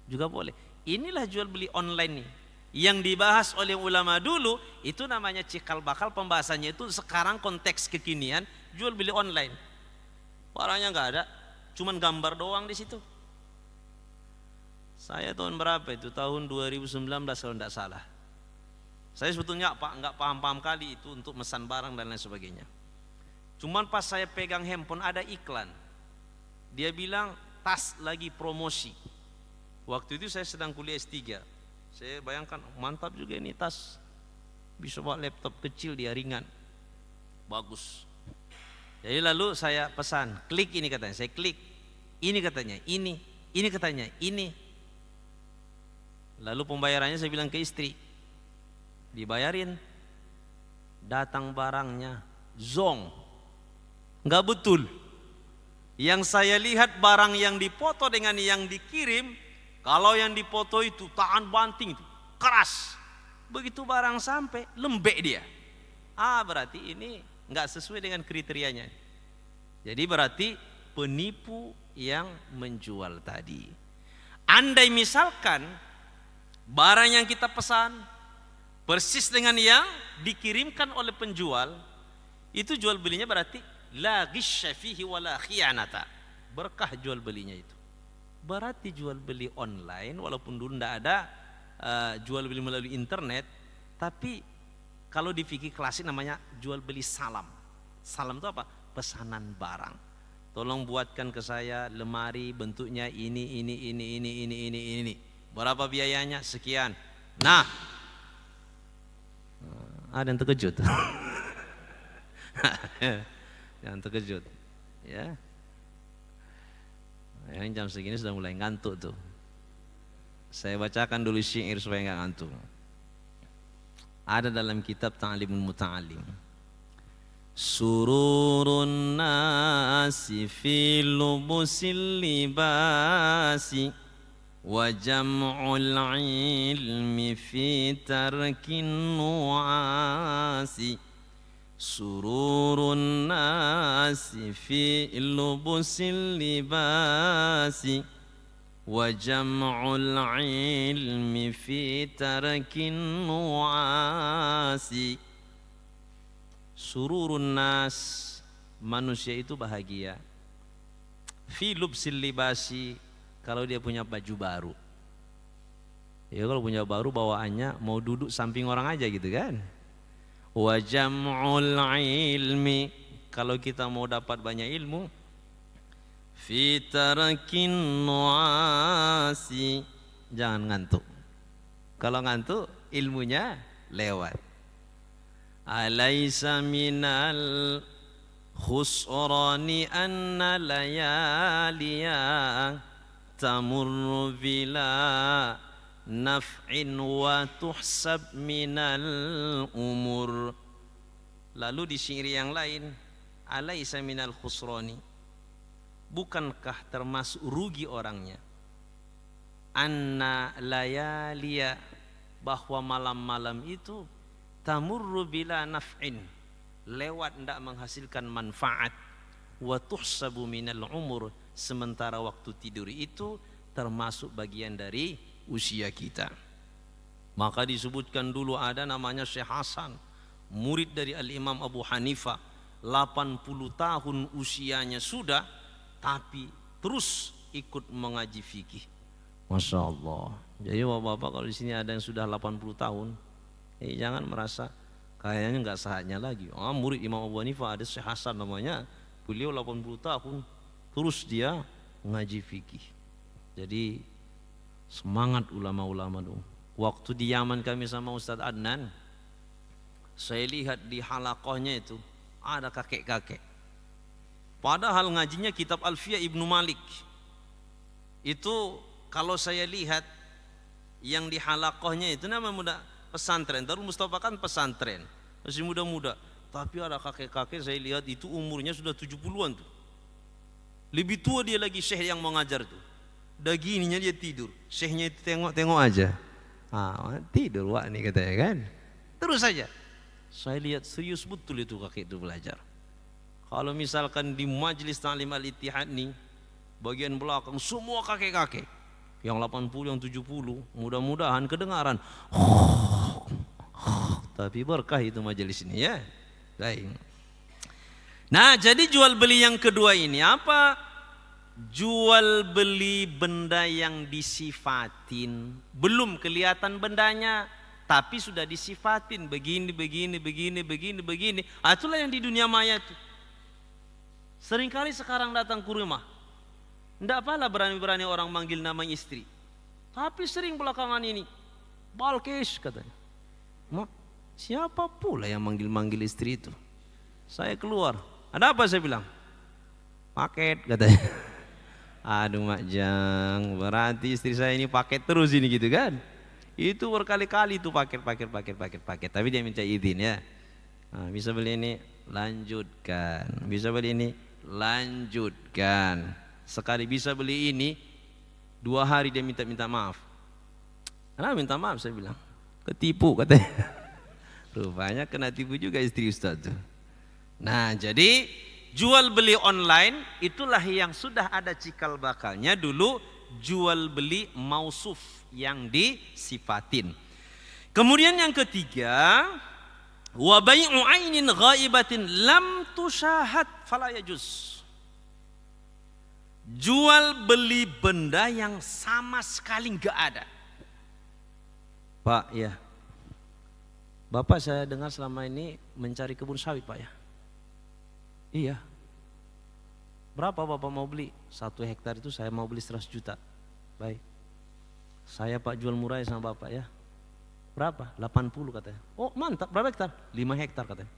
juga boleh. Inilah jual beli online nih. Yang dibahas oleh ulama dulu itu namanya cikal bakal pembahasannya itu, sekarang konteks kekinian jual beli online. Barangnya nggak ada, cuman gambar doang di situ. Saya tahun berapa itu? Tahun 2019 kalau tidak salah. Saya sebetulnya nggak paham-paham kali itu untuk mesan barang dan lain sebagainya. Cuman pas saya pegang handphone ada iklan. Dia bilang tas lagi promosi. Waktu itu saya sedang kuliah S3. Saya bayangkan mantap juga ini tas. Bisa bawa laptop kecil, dia ringan. Bagus. Jadi lalu saya pesan, klik ini katanya, saya klik. Ini katanya, ini katanya, ini. Lalu pembayarannya saya bilang ke istri, dibayarin. Datang barangnya, zong. Enggak betul. Yang saya lihat barang yang dipoto dengan yang dikirim, kalau yang dipoto itu tahan banting itu, keras. Begitu barang sampai, lembek dia. Berarti ini enggak sesuai dengan kriterianya. Jadi berarti penipu yang menjual tadi. Andai misalkan barang yang kita pesan persis dengan yang dikirimkan oleh penjual, itu jual belinya berarti la ghisya fihi wala khiyanata. Berkah jual belinya itu. Berarti jual beli online walaupun dulu tidak ada jual beli melalui internet, tapi kalau di fikih klasik namanya jual beli salam. Salam itu apa? Pesanan barang. Tolong buatkan ke saya lemari bentuknya ini. Berapa biayanya? Sekian. Nah, ada yang terkejut. Yang terkejut. Ya. Yang jam segini sudah mulai ngantuk tuh. Saya bacakan dulu syair supaya nggak ngantuk. Ada dalam kitab Ta'limul Muta'allim. Sururun nasi fi lubusil libasi wa jam'ul ilmi fi tarkin nuasi. Sururun nasi fi lubusil libasi wa jam'ul ilmi fi tarkin nuasi. Sururun nas, manusia itu bahagia. Fi lubsil libasi, kalau dia punya baju baru. Ya kalau punya baru bawaannya mau duduk samping orang aja gitu kan. Wa jam'ul ilmi, kalau kita mau dapat banyak ilmu. Fi tarakin nuasi, jangan ngantuk. Kalau ngantuk ilmunya lewat. Alaysa minal khusrani anna layaliya tamurru bila naf'in wa tuhsab minal umur. Lalu di syair yang lain, alaysa minal khusrani, bukankah termasuk rugi orangnya, anna layaliya, bahwa malam-malam itu tamurru bila naf'in, lewat tidak menghasilkan manfaat, wa tuhsabu minal umur, sementara waktu tidur itu termasuk bagian dari usia kita. Maka disebutkan dulu ada namanya Syekh Hasan, murid dari Al-Imam Abu Hanifah, 80 tahun usianya sudah, tapi terus ikut mengaji fikih. Masya Allah. Jadi bapak-bapak kalau di sini ada yang sudah 80 tahun, jangan merasa kayaknya nggak saatnya lagi. Murid Imam Abu Hanifah ada Syekh Hasan namanya, beliau 80 tahun terus dia ngaji fikih. Jadi semangat ulama-ulama dong. Waktu di Yaman kami sama Ustadz Adnan, saya lihat di halaqahnya itu ada kakek-kakek. Padahal ngajinya kitab Alfiyah Ibnu Malik. Itu kalau saya lihat yang di halaqahnya itu namanya muda pesantren. Darul Mustafa kan pesantren, masih muda-muda. Tapi ada kakek-kakek saya lihat itu umurnya sudah 70-an tuh. Lebih tua dia lagi syekh yang mengajar tuh. Dagingnya dia tidur, syekhnya itu tengok-tengok aja. Tidur wak nih katanya kan. Terus saja. Saya lihat serius betul itu kakek itu belajar. Kalau misalkan di majelis Ta'lim Al-Ittihad nih, bagian belakang semua kakek-kakek, yang 80, yang 70, mudah-mudahan kedengaran. Tapi berkah itu majelis ini ya. Baik. Nah, jadi jual beli yang kedua ini apa? Jual beli benda yang disifatin, belum kelihatan bendanya, tapi sudah disifatin begini. Itulah yang di dunia maya itu. Seringkali sekarang datang ke rumah, tidak apalah berani-berani orang manggil nama istri, tapi sering belakangan ini Balkis katanya. Siapa pula yang manggil-manggil istri itu? Saya keluar, Ada apa? Saya bilang, paket katanya. Aduh Mak Jang, berarti istri saya ini paket terus ini gitu kan. Itu berkali-kali tuh paket. Tapi dia minta izin ya. Nah, bisa beli ini, lanjutkan. Bisa beli ini, lanjutkan. Sekali bisa beli ini, 2 hari dia minta maaf. Kenapa minta maaf? Saya bilang, ketipu katanya. Rupanya kena tipu juga istri Ustaz tuh. Nah jadi jual beli online itulah yang sudah ada cikal bakalnya dulu, jual beli mausuf yang disifatin. Kemudian yang ketiga, wa bai'u ainin ghaibatin lam tusyahad fala yajuz. Jual beli benda yang sama sekali enggak ada. Pak ya, Bapak saya dengar selama ini mencari kebun sawit Pak ya. Iya. Berapa Bapak mau beli? 1 hektar itu saya mau beli 100 juta. Baik. Saya Pak jual murah ya sama Bapak ya. Berapa? 80 katanya. Oh mantap, berapa hektar? 5 hektar katanya.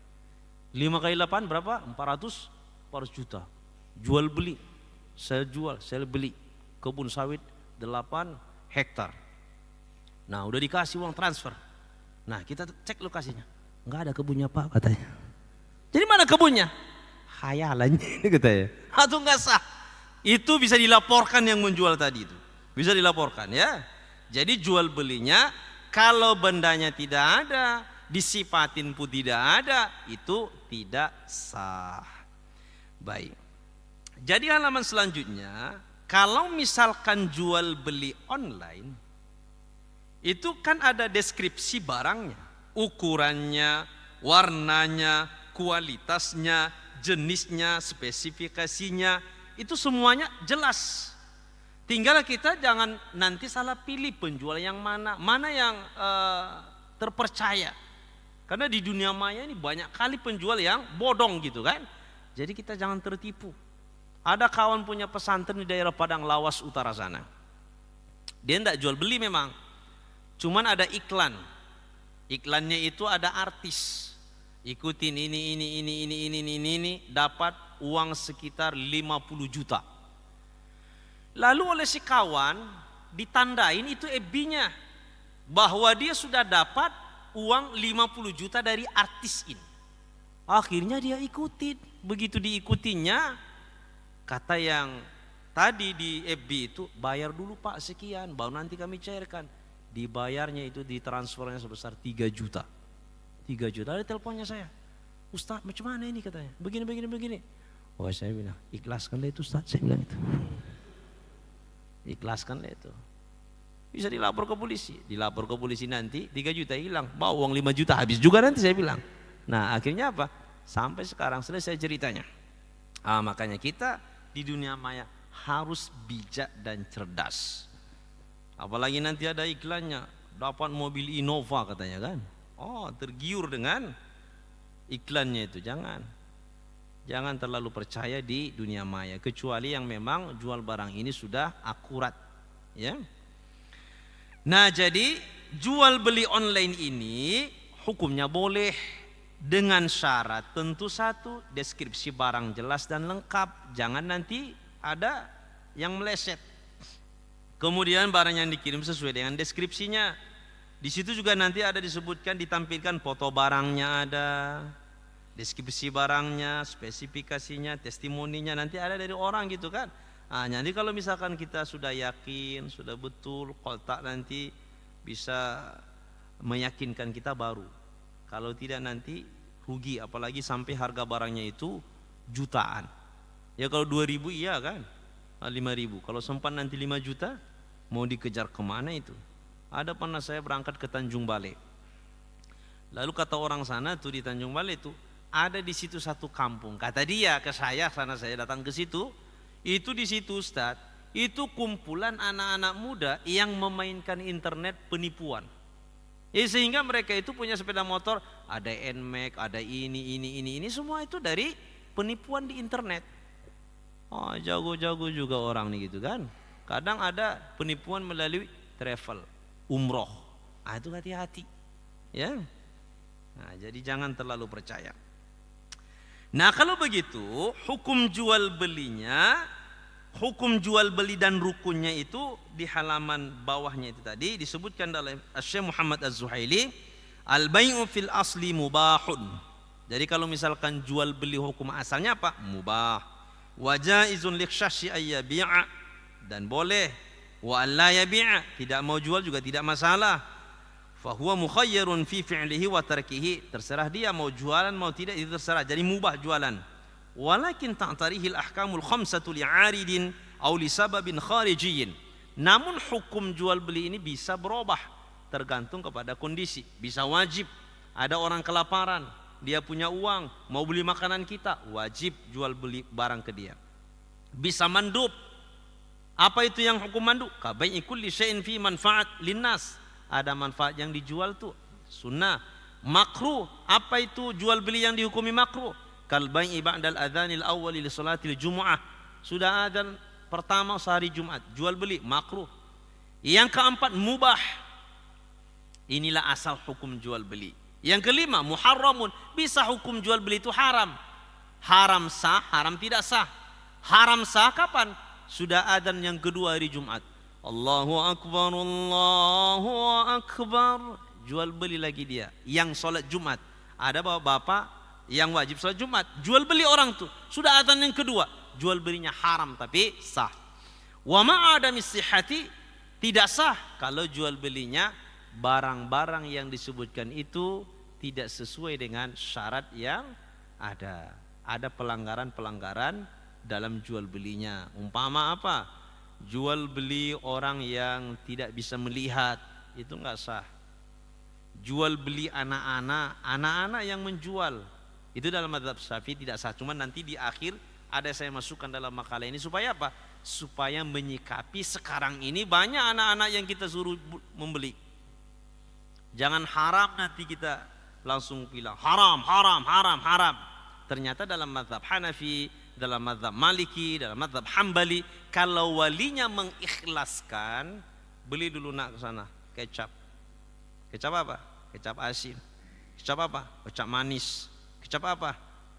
5 kali 8 berapa? 400 juta. Jual beli. Saya jual, saya beli kebun sawit 8 hektar. Nah udah dikasih uang transfer. Nah kita cek lokasinya, nggak ada kebunnya Pak katanya. Jadi mana kebunnya? Hayalan ini katanya. Atau nggak sah? Itu bisa dilaporkan yang menjual tadi itu, bisa dilaporkan ya. Jadi jual belinya kalau bendanya tidak ada, disifatin pun tidak ada, itu tidak sah. Baik. Jadi halaman selanjutnya, kalau misalkan jual beli online, itu kan ada deskripsi barangnya, ukurannya, warnanya, kualitasnya, jenisnya, spesifikasinya, itu semuanya jelas. Tinggal kita jangan nanti salah pilih penjual yang mana yang terpercaya. Karena di dunia maya ini banyak kali penjual yang bodong gitu kan. Jadi kita jangan tertipu. Ada kawan punya pesantren di daerah Padang Lawas Utara sana. Dia enggak jual beli memang. Cuman ada iklan. Iklannya itu ada artis. Ikutin ini dapat uang sekitar 50 juta. Lalu oleh si kawan ditandain itu FB-nya bahwa dia sudah dapat uang 50 juta dari artis ini. Akhirnya dia ikutin. Begitu diikutinya, kata yang tadi di FB itu, bayar dulu Pak sekian, baru nanti kami cairkan. Dibayarnya itu ditransfernya sebesar 3 juta. 3 juta, ada teleponnya saya. Ustaz macam mana ini katanya, begini. Oh saya bilang, ikhlaskanlah itu Ustaz, saya bilang itu. Ikhlaskanlah itu. Bisa dilapor ke polisi nanti 3 juta hilang, bawa uang 5 juta habis juga nanti saya bilang. Nah akhirnya apa? Sampai sekarang selesai ceritanya. Makanya kita di dunia maya harus bijak dan cerdas. Apalagi nanti ada iklannya, dapat mobil Innova katanya kan. Oh tergiur dengan iklannya itu. Jangan terlalu percaya di dunia maya, kecuali yang memang jual barang ini sudah akurat ya. Nah jadi jual beli online ini hukumnya boleh dengan syarat tentu satu, deskripsi barang jelas dan lengkap, jangan nanti ada yang meleset. Kemudian barang yang dikirim sesuai dengan deskripsinya. Di situ juga nanti ada disebutkan, ditampilkan foto barangnya ada, deskripsi barangnya, spesifikasinya, testimoninya nanti ada dari orang gitu kan. Nanti kalau misalkan kita sudah yakin, sudah betul, kotak nanti bisa meyakinkan kita baru. Kalau tidak nanti rugi, apalagi sampai harga barangnya itu jutaan. Ya kalau 2.000 iya kan, 5.000. Kalau sempat nanti 5 juta, mau dikejar kemana itu? Ada pernah saya berangkat ke Tanjung Balai. Lalu kata orang sana tuh di Tanjung Balai itu, ada di situ satu kampung. Kata dia ke saya, karena saya datang ke situ, itu di situ Ustaz, itu kumpulan anak-anak muda yang memainkan internet penipuan. Sehingga mereka itu punya sepeda motor, ada NMAX, ada ini semua itu dari penipuan di internet. Oh jago-jago juga orang nih gitu kan. Kadang ada penipuan melalui travel, umroh. Itu hati-hati ya. Nah jadi jangan terlalu percaya. Nah kalau begitu hukum jual belinya, hukum jual beli dan rukunnya itu di halaman bawahnya itu tadi disebutkan oleh Syekh Muhammad Az-Zuhaili, al-bai'u fil asli mubahun. Jadi kalau misalkan jual beli hukum asalnya apa? Mubah. Wa jaizun liksyashi ayyabi'a, dan boleh. Wa alla yabi'a, tidak mau jual juga tidak masalah. Fahuwa mukhayyarun fi fi'lihi wa tarkihi, terserah dia mau jualan mau tidak itu terserah, jadi mubah jualan. Walakin ta'tarihi al-ahkamul khamsatu li'aridin aw li sababin kharijiyyin. Namun hukum jual beli ini bisa berubah tergantung kepada kondisi. Bisa wajib, ada orang kelaparan, dia punya uang mau beli makanan kita, wajib jual beli barang ke dia. Bisa mandub. Apa itu yang hukum mandub? Ka bai'i kulli syai'in fi manfaat linnas, ada manfaat yang dijual tuh sunnah. Makruh, apa itu jual beli yang dihukumi makruh? Kal bai'i ba'dal adzanil awwal li salatil jumu'ah, sudah adzan pertama sehari Jumat jual beli makruh. Yang keempat mubah, inilah asal hukum jual beli. Yang kelima muharramun, bisa hukum jual beli itu haram. Haram sah, haram tidak sah. Haram sah kapan? Sudah adzan yang kedua hari Jumat, Allahu Akbar, Allahu Akbar, jual beli lagi dia. Yang sholat Jumat, ada bapak yang wajib sholat Jumat, jual beli orang tuh, sudah adzan yang kedua, jual belinya haram tapi sah. Wa ma'adami sihhati, tidak sah kalau jual belinya barang-barang yang disebutkan itu tidak sesuai dengan syarat yang ada. Ada pelanggaran-pelanggaran dalam jual belinya. Umpama apa? Jual beli orang yang tidak bisa melihat, itu enggak sah. Jual beli anak-anak yang menjual, itu dalam mazhab Syafi'i tidak sah. Cuman nanti di akhir ada saya masukkan dalam makalah ini supaya apa? Supaya menyikapi sekarang ini banyak anak-anak yang kita suruh membeli. Jangan haram nanti kita langsung bilang haram, haram, haram, haram. Ternyata dalam mazhab Hanafi, dalam mazhab Maliki, dalam mazhab Hambali, kalau walinya mengikhlaskan, beli dulu nak ke sana kecap. Kecap apa? Kecap asin. Kecap apa? Kecap manis. Kecap apa?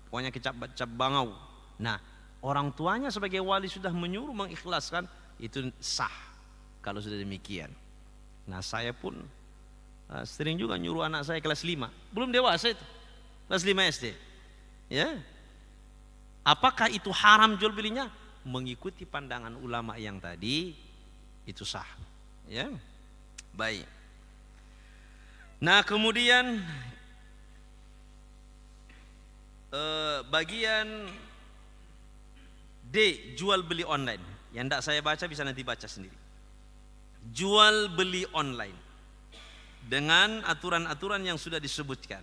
Pokoknya kecap bangau. Nah, orang tuanya sebagai wali sudah menyuruh mengikhlaskan, itu sah kalau sudah demikian. Nah, saya pun sering juga nyuruh anak saya kelas 5, belum dewasa itu, kelas 5 SD. Ya. Apakah itu haram jual belinya? Mengikuti pandangan ulama yang tadi itu sah. Ya. Baik. Nah, kemudian bagian D, jual beli online. Yang tidak saya baca bisa nanti baca sendiri. Jual beli online dengan aturan-aturan yang sudah disebutkan.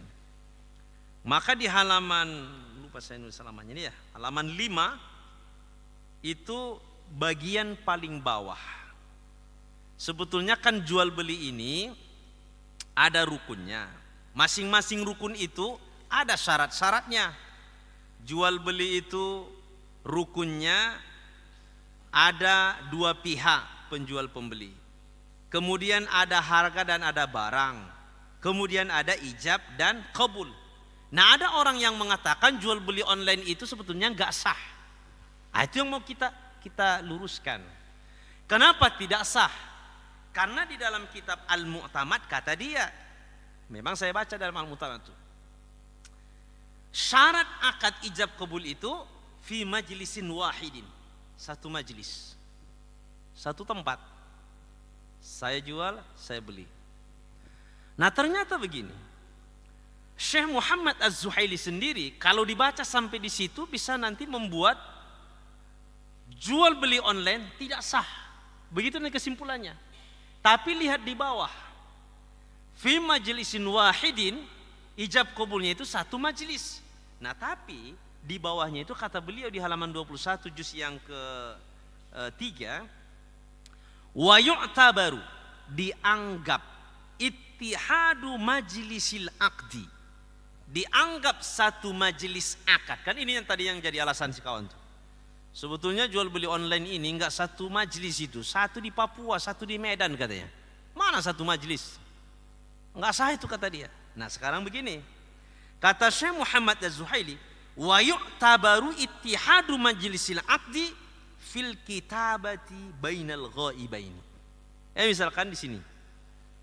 Maka di halaman, lupa saya nulis halamannya ini ya, halaman 5 itu bagian paling bawah. Sebetulnya kan jual beli ini ada rukunnya. Masing-masing rukun itu ada syarat-syaratnya. Jual beli itu rukunnya ada dua pihak, penjual pembeli. Kemudian ada harga dan ada barang. Kemudian ada ijab dan qabul. Nah, ada orang yang mengatakan jual beli online itu sebetulnya enggak sah. Itu yang mau kita luruskan. Kenapa tidak sah? Karena di dalam kitab Al-Mu'tamad kata dia, memang saya baca dalam Al-Mu'tamad itu, syarat akad ijab qabul itu fi majlisin wahidin, satu majlis, satu tempat. Saya jual, saya beli. Nah, ternyata begini, Syekh Muhammad Az-Zuhaili sendiri kalau dibaca sampai di situ bisa nanti membuat jual beli online tidak sah. Begitu nih kesimpulannya. Tapi lihat di bawah, fi majlisin wahidin, ijab qabulnya itu satu majlis. Nah, tapi di bawahnya itu kata beliau di halaman 21 juz yang ke-3, wa yu'tabaru, dianggap ittihadu majlisil aqdi, dianggap satu majelis akad. Kan ini yang tadi yang jadi alasan si kawan tuh. Sebetulnya jual beli online ini enggak satu majelis itu, satu di Papua, satu di Medan katanya. Mana satu majelis? Enggak sah itu kata dia. Nah, sekarang begini. Kata Syekh Muhammad Az-Zuhaili, Wa yu'tabaru ittihadu majlisil aqdi fil kitabati bainal ghaibaini. Misalkan di sini.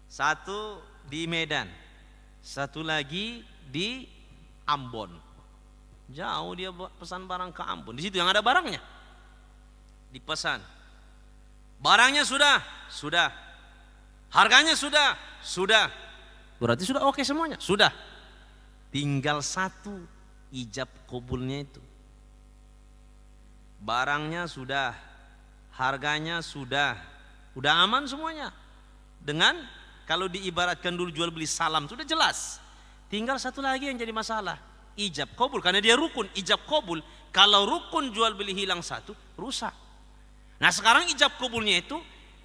Satu di Medan, satu lagi di Ambon. Jauh dia pesan barang ke Ambon. Di situ yang ada barangnya. Dipesan. Barangnya sudah. Harganya sudah. Berarti sudah oke semuanya, sudah. Tinggal satu ijab qabulnya itu. Barangnya sudah, harganya sudah aman semuanya. Dengan kalau diibaratkan dulu jual beli salam sudah jelas. Tinggal satu lagi yang jadi masalah, ijab qabul, karena dia rukun ijab qabul. Kalau rukun jual beli hilang satu, rusak. Nah sekarang ijab qabulnya itu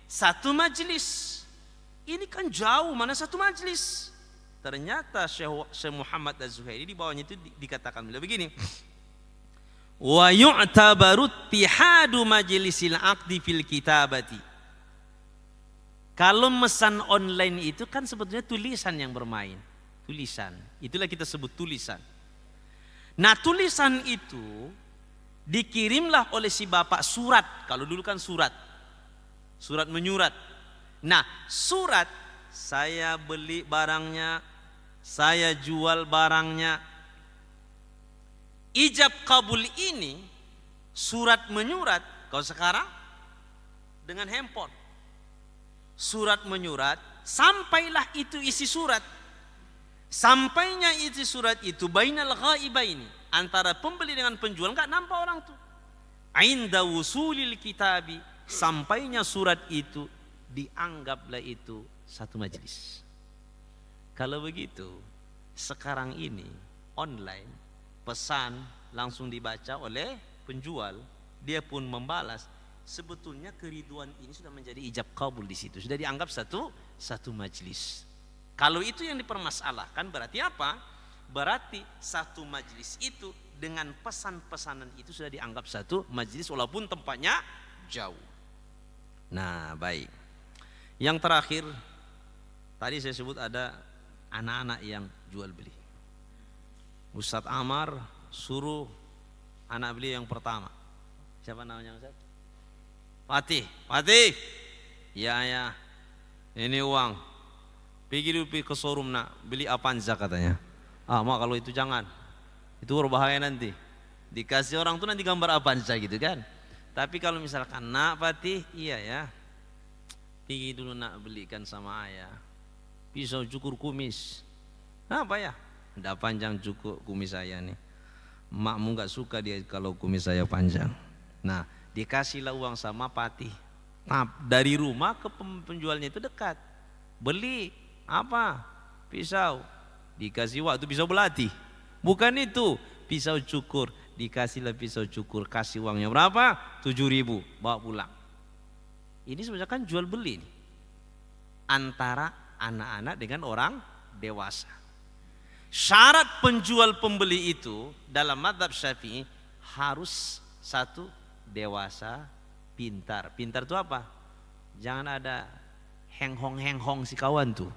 satu majelis. Ini kan jauh, mana satu majelis. Ternyata Syekh Muhammad Az-Zuhairi di bawahnya itu dikatakan begini. Wa yu'tabaru ittihadu majlisil aqdi fil kitabati. Kalau mesan online itu kan sebetulnya tulisan yang bermain. Tulisan, itulah kita sebut tulisan. Nah tulisan itu dikirimlah oleh si bapak surat. Kalau dulu kan surat menyurat. Nah surat, saya beli barangnya, saya jual barangnya. Ijab kabul ini surat menyurat. Kalau sekarang dengan handphone, surat menyurat, sampailah itu isi surat. Sampainya isi surat itu bainal ghaibaini, antara pembeli dengan penjual, enggak nampak orang tuh. Ainda wusulil kitabi, sampainya surat itu, dianggaplah itu satu majelis. Kalau begitu, sekarang ini online, pesan langsung dibaca oleh penjual, dia pun membalas. Sebetulnya keriduan ini sudah menjadi ijab kabul di situ, sudah dianggap satu majelis. Kalau itu yang dipermasalahkan, berarti apa? Berarti satu majelis itu dengan pesan-pesanan itu sudah dianggap satu majelis walaupun tempatnya jauh. Nah, baik. Yang terakhir, tadi saya sebut ada anak-anak yang jual beli. Ustadz Amar suruh anak beliau yang pertama. Siapa namanya Ustadz? Fatih. Ya. Ini uang. Pergi dulu ke showroom nak, beli Avanza katanya. Mak kalau itu jangan. Itu berbahaya nanti. Dikasih orang tuh nanti gambar Avanza gitu kan. Tapi kalau misalkan nak Fatih, iya ya. Pergi dulu nak belikan sama ayah pisau cukur kumis. Apa ya? Nggak panjang cukur kumis saya nih. Makmu nggak suka dia kalau kumis saya panjang. Nah, dikasihlah uang sama Patih. Nah, dari rumah ke penjualnya itu dekat. Beli apa? Pisau. Dikasih waktu pisau belati. Bukan itu, pisau cukur. Dikasihlah pisau cukur, kasih uangnya berapa? 7.000, bawa pulang. Ini sebenarnya kan jual beli nih, antara anak-anak dengan orang dewasa. Syarat penjual pembeli itu dalam mazhab Syafi'i harus satu, dewasa, pintar. Pintar itu apa? Jangan ada henghong si kawan tuh,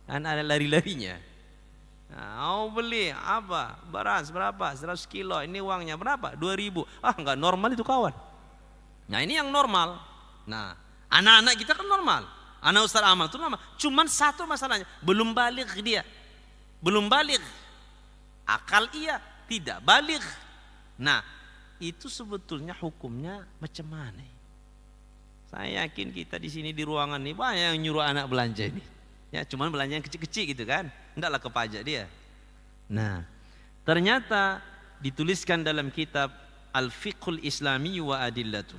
kan ada lari-larinya. Nah, beli apa? Beras berapa? 100 kilo. Ini uangnya berapa? 2.000. Enggak normal itu kawan. Nah ini yang normal. Nah anak-anak kita kan normal. Anak Ustaz Amal itu normal. Cuman satu masalahnya, belum balik dia. Belum balik. Akal iya, tidak balik. Nah itu sebetulnya hukumnya macam mana? Saya yakin kita di sini di ruangan ini banyak yang nyuruh anak belanja ini. Ya cuman belanja yang kecil-kecil gitu kan. Hendaklah ke pajak dia. Nah, ternyata dituliskan dalam kitab Al-Fiqhul Islami wa Adillatu.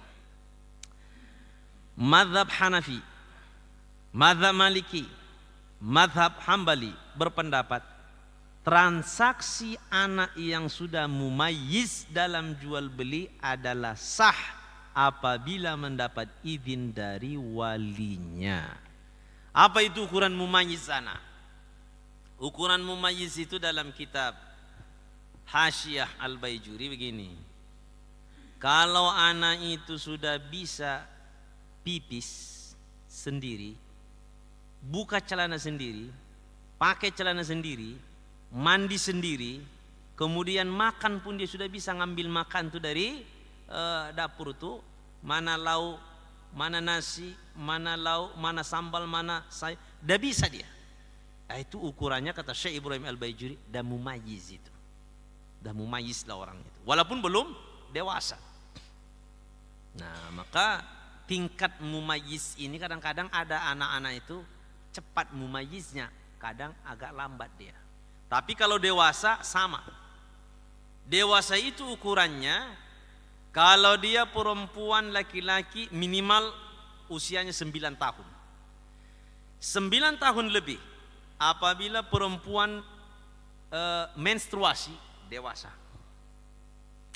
Mazhab Hanafi, mazhab Maliki, mazhab Hambali berpendapat transaksi anak yang sudah mumayyiz dalam jual beli adalah sah apabila mendapat izin dari walinya. Apa itu ukuran mumayyiz anak? Ukuran mumayyiz itu dalam kitab Hasyiyah Al-Baijuri begini. Kalau anak itu sudah bisa pipis sendiri, buka celana sendiri, pakai celana sendiri, mandi sendiri, Kemudian makan pun dia sudah bisa ngambil makan tuh dari dapur tuh, mana lauk, mana nasi, mana lauk, mana sambal, mana sayur, dah bisa dia. Nah, itu ukurannya kata Syekh Ibrahim Al-Baijuri, dah mumayyiz itu. Dah mumayyiz lah orang itu, walaupun belum dewasa. Nah, maka tingkat mumayyiz ini kadang-kadang ada anak-anak itu cepat mumayyiznya, kadang agak lambat dia. Tapi kalau dewasa sama. Dewasa itu ukurannya, kalau dia perempuan laki-laki minimal usianya 9 tahun. 9 tahun lebih. Apabila perempuan menstruasi, dewasa.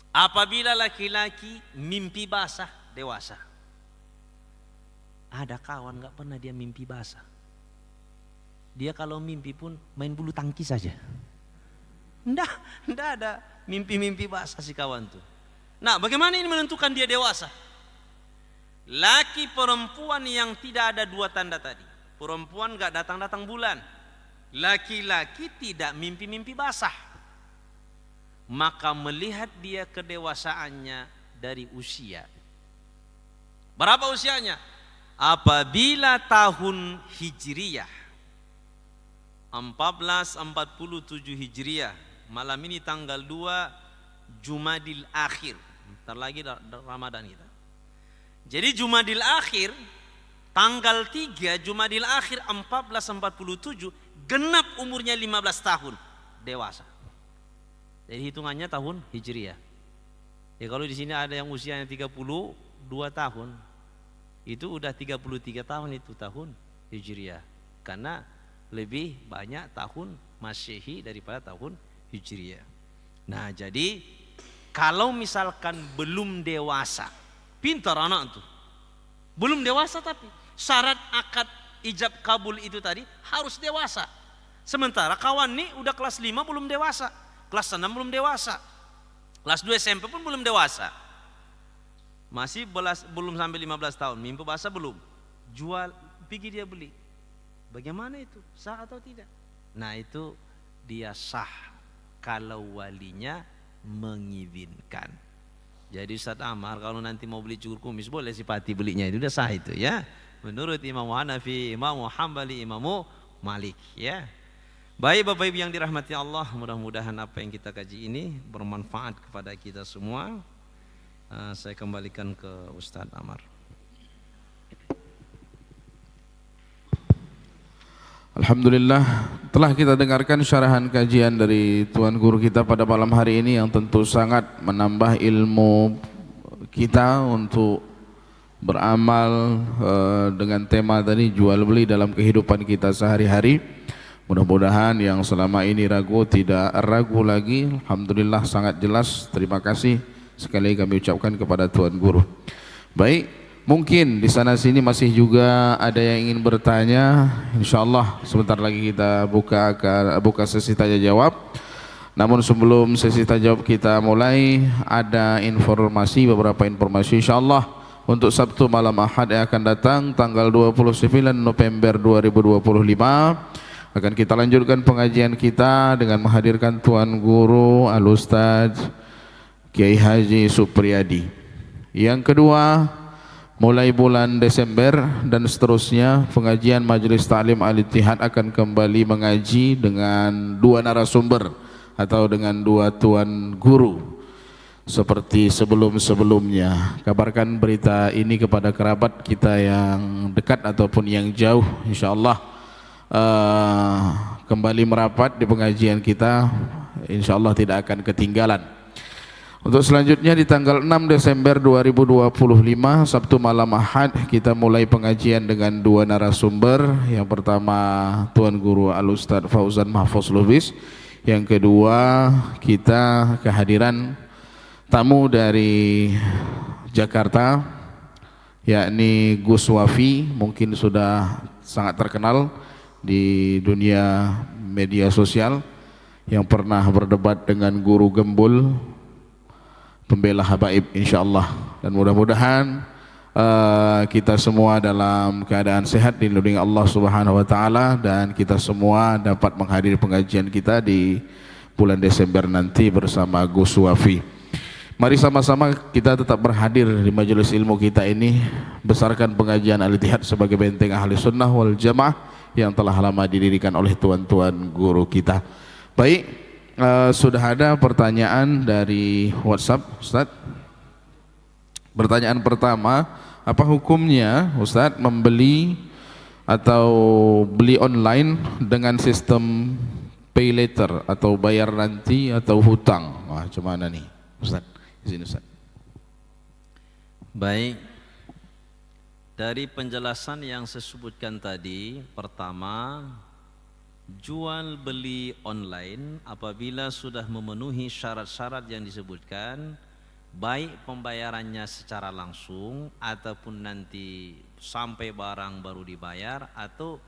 Apabila laki-laki mimpi basah, dewasa. Ada kawan gak pernah dia mimpi basah. Dia kalau mimpi pun main bulu tangkis saja. Nggak ada mimpi-mimpi basah si kawan tuh. Nah, bagaimana ini menentukan dia dewasa? Laki perempuan yang tidak ada dua tanda tadi. Perempuan gak datang-datang bulan. Laki-laki tidak mimpi-mimpi basah. Maka melihat dia kedewasaannya dari usia. Berapa usianya? Apabila tahun Hijriyah 1447 Hijriah, malam ini tanggal 2 Jumadil Akhir, bentar lagi Ramadan kita. Jadi Jumadil Akhir tanggal 3 Jumadil Akhir 1447 genap umurnya 15 tahun, dewasa. Jadi hitungannya tahun Hijriah. Ya kalau di sini ada yang usianya 32 tahun, itu udah 33 tahun itu tahun Hijriah. Karena lebih banyak tahun Masehi daripada tahun Hijriah. Nah, jadi kalau misalkan belum dewasa, pintar anak tuh. Belum dewasa tapi syarat akad ijab kabul itu tadi harus dewasa. Sementara kawan nih udah kelas 5 belum dewasa, kelas 6 belum dewasa, kelas 2 SMP pun belum dewasa. Masih belum sampai 15 tahun, mimpi basah belum. Jual, pergi dia beli. Bagaimana itu? Sah atau tidak? Nah, itu dia sah kalau walinya mengizinkan. Jadi Ustaz Amar kalau nanti mau beli cukur kumis boleh si Pati belinya, itu udah sah itu ya. Menurut Imam Hanafi, Imam Hambali, Imam Malik ya. Baik Bapak Ibu yang dirahmati Allah, mudah-mudahan apa yang kita kaji ini bermanfaat kepada kita semua. Saya kembalikan ke Ustaz Amar. Alhamdulillah, telah kita dengarkan syarahan kajian dari Tuan Guru kita pada malam hari ini yang tentu sangat menambah ilmu kita untuk beramal dengan tema tadi jual beli dalam kehidupan kita sehari-hari. Mudah-mudahan yang selama ini ragu tidak ragu lagi. Alhamdulillah sangat jelas. Terima kasih sekali kami ucapkan kepada Tuan Guru. Baik. Mungkin di sana sini masih juga ada yang ingin bertanya. InsyaAllah sebentar lagi kita buka sesi tanya jawab. Namun sebelum sesi tanya jawab kita mulai, ada beberapa informasi InsyaAllah untuk Sabtu malam Ahad yang akan datang tanggal 29 November 2025 akan kita lanjutkan pengajian kita dengan menghadirkan Tuan Guru Al-Ustaz Kiai Haji Supriyadi. Yang kedua, mulai bulan Desember dan seterusnya pengajian Majelis Ta'lim Al-Ittihad akan kembali mengaji dengan dua narasumber atau dengan dua tuan guru seperti sebelum-sebelumnya. Kabarkan berita ini kepada kerabat kita yang dekat ataupun yang jauh, insyaallah kembali merapat di pengajian kita, insyaallah tidak akan ketinggalan. Untuk selanjutnya di tanggal 6 Desember 2025 Sabtu malam Ahad kita mulai pengajian dengan dua narasumber. Yang pertama Tuan Guru Al-Ustaz Fauzan Mahfuz Lubis. Yang kedua kita kehadiran tamu dari Jakarta yakni Gus Wafi, mungkin sudah sangat terkenal di dunia media sosial yang pernah berdebat dengan Guru Gembul, pembela habaib insyaallah. Dan mudah-mudahan kita semua dalam keadaan sehat dilindungi Allah Subhanahu wa taala dan kita semua dapat menghadiri pengajian kita di bulan Desember nanti bersama Gus Wafi. Mari sama-sama kita tetap berhadir di majelis ilmu kita ini, besarkan pengajian Al-Ittihad sebagai benteng ahli sunnah wal jamaah yang telah lama didirikan oleh tuan-tuan guru kita. Baik, sudah ada pertanyaan dari WhatsApp, Ustaz. Pertanyaan pertama, apa hukumnya Ustaz membeli atau beli online dengan sistem pay later atau bayar nanti atau hutang? Wah, macam mana nih Ustaz? Izin Ustaz. Baik, dari penjelasan yang saya sebutkan tadi, pertama, jual beli online apabila sudah memenuhi syarat-syarat yang disebutkan, baik pembayarannya secara langsung ataupun nanti sampai barang baru dibayar atau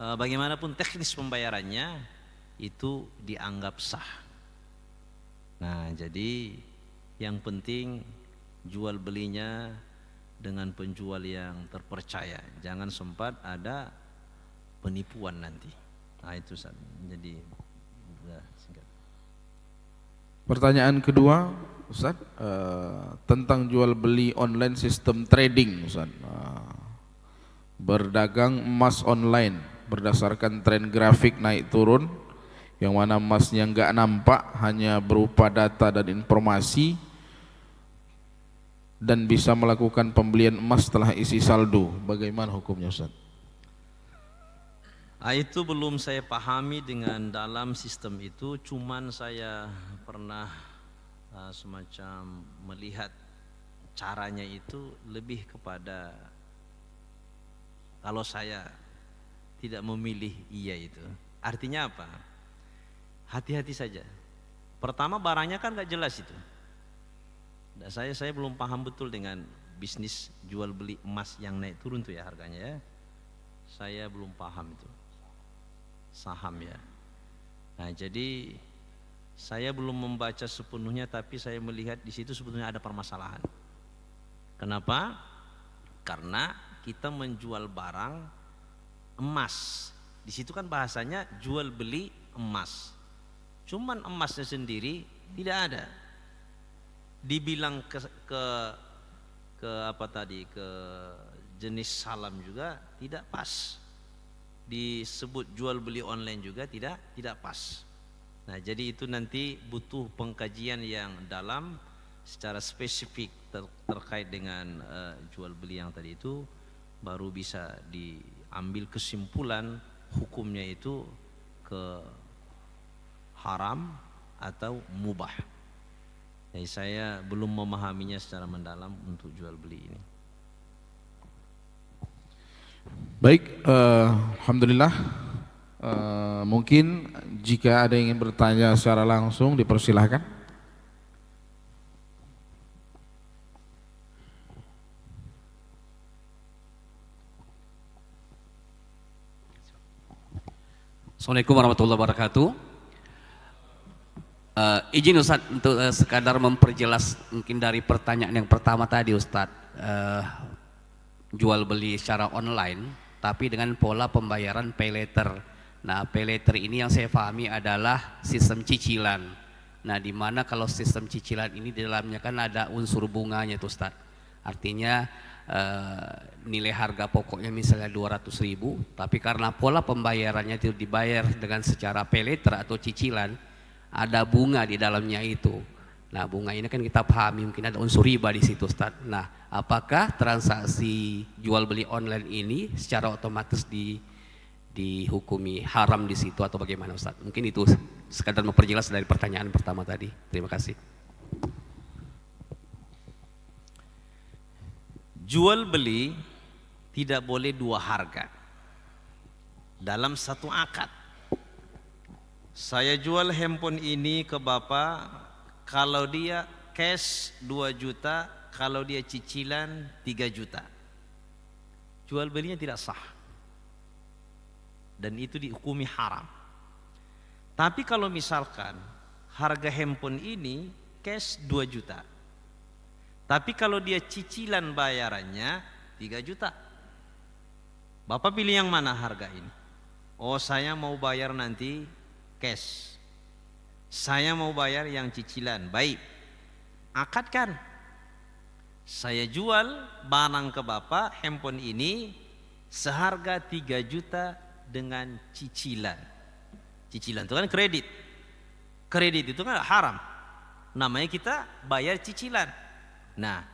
bagaimanapun teknis pembayarannya, itu dianggap sah. Nah, jadi yang penting jual belinya dengan penjual yang terpercaya, jangan sempat ada penipuan nanti. Nah, itu Ustaz. Jadi singkat. Pertanyaan kedua Ustaz, tentang jual beli online sistem trading Ustaz. Berdagang emas online berdasarkan tren grafik naik turun, yang mana emasnya enggak nampak, hanya berupa data dan informasi, dan bisa melakukan pembelian emas setelah isi saldo. Bagaimana hukumnya Ustaz? Itu belum saya pahami dengan dalam sistem itu, cuman saya pernah semacam melihat caranya itu lebih kepada, kalau saya tidak memilih iya itu. Artinya apa? Hati-hati saja. Pertama, barangnya kan gak jelas itu. Saya belum paham betul dengan bisnis jual beli emas yang naik turun tuh ya harganya ya. Saya belum paham itu. Saham ya. Nah, jadi saya belum membaca sepenuhnya, tapi saya melihat di situ sebetulnya ada permasalahan. Kenapa? Karena kita menjual barang emas. Di situ kan bahasanya jual beli emas. Cuman emasnya sendiri tidak ada. Dibilang ke apa tadi, ke jenis salam juga tidak pas, disebut jual beli online juga tidak pas. Nah, jadi itu nanti butuh pengkajian yang dalam secara spesifik terkait dengan jual beli yang tadi itu, baru bisa diambil kesimpulan hukumnya itu ke haram atau mubah. Jadi saya belum memahaminya secara mendalam untuk jual beli ini. Baik, alhamdulillah. Mungkin jika ada yang ingin bertanya secara langsung, dipersilahkan. Assalamualaikum warahmatullahi wabarakatuh. Izin Ustadz untuk sekadar memperjelas mungkin dari pertanyaan yang pertama tadi Ustadz, jual beli secara online tapi dengan pola pembayaran pay later. Nah, pay later ini yang saya pahami adalah sistem cicilan. Nah, di mana kalau sistem cicilan ini di dalamnya kan ada unsur bunganya tuh Ustadz. Artinya nilai harga pokoknya misalnya 200.000, tapi karena pola pembayarannya itu dibayar dengan secara pay later atau cicilan, ada bunga di dalamnya itu. Nah, bunga ini kan kita pahami mungkin ada unsur riba di situ Ustaz. Nah, apakah transaksi jual beli online ini secara otomatis dihukumi haram di situ atau bagaimana Ustaz? Mungkin itu sekadar memperjelas dari pertanyaan pertama tadi. Terima kasih. Jual beli tidak boleh dua harga dalam satu akad. Saya jual handphone ini ke Bapak, kalau dia cash 2 juta, kalau dia cicilan 3 juta. Jual belinya tidak sah. Dan itu dihukumi haram. Tapi kalau misalkan harga handphone ini cash 2 juta. Tapi kalau dia cicilan bayarannya 3 juta. Bapak pilih yang mana harga ini? Oh, saya mau bayar nanti cash. Saya mau bayar yang cicilan. Baik, akadkan. Saya jual barang ke bapak, handphone ini seharga 3 juta dengan cicilan. Cicilan itu kan kredit. Kredit itu kan haram. Namanya kita bayar cicilan. Nah,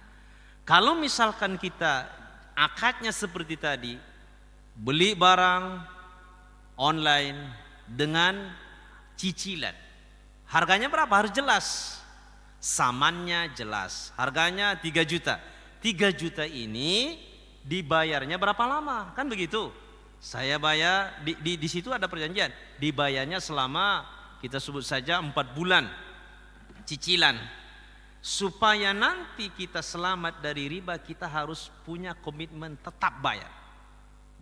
kalau misalkan kita akadnya seperti tadi, beli barang online dengan cicilan, harganya berapa? Harus jelas. Samannya jelas. Harganya 3 juta. 3 juta ini dibayarnya berapa lama? Kan begitu. Saya bayar di situ ada perjanjian. Dibayarnya selama kita sebut saja 4 bulan cicilan. Supaya nanti kita selamat dari riba, kita harus punya komitmen tetap bayar.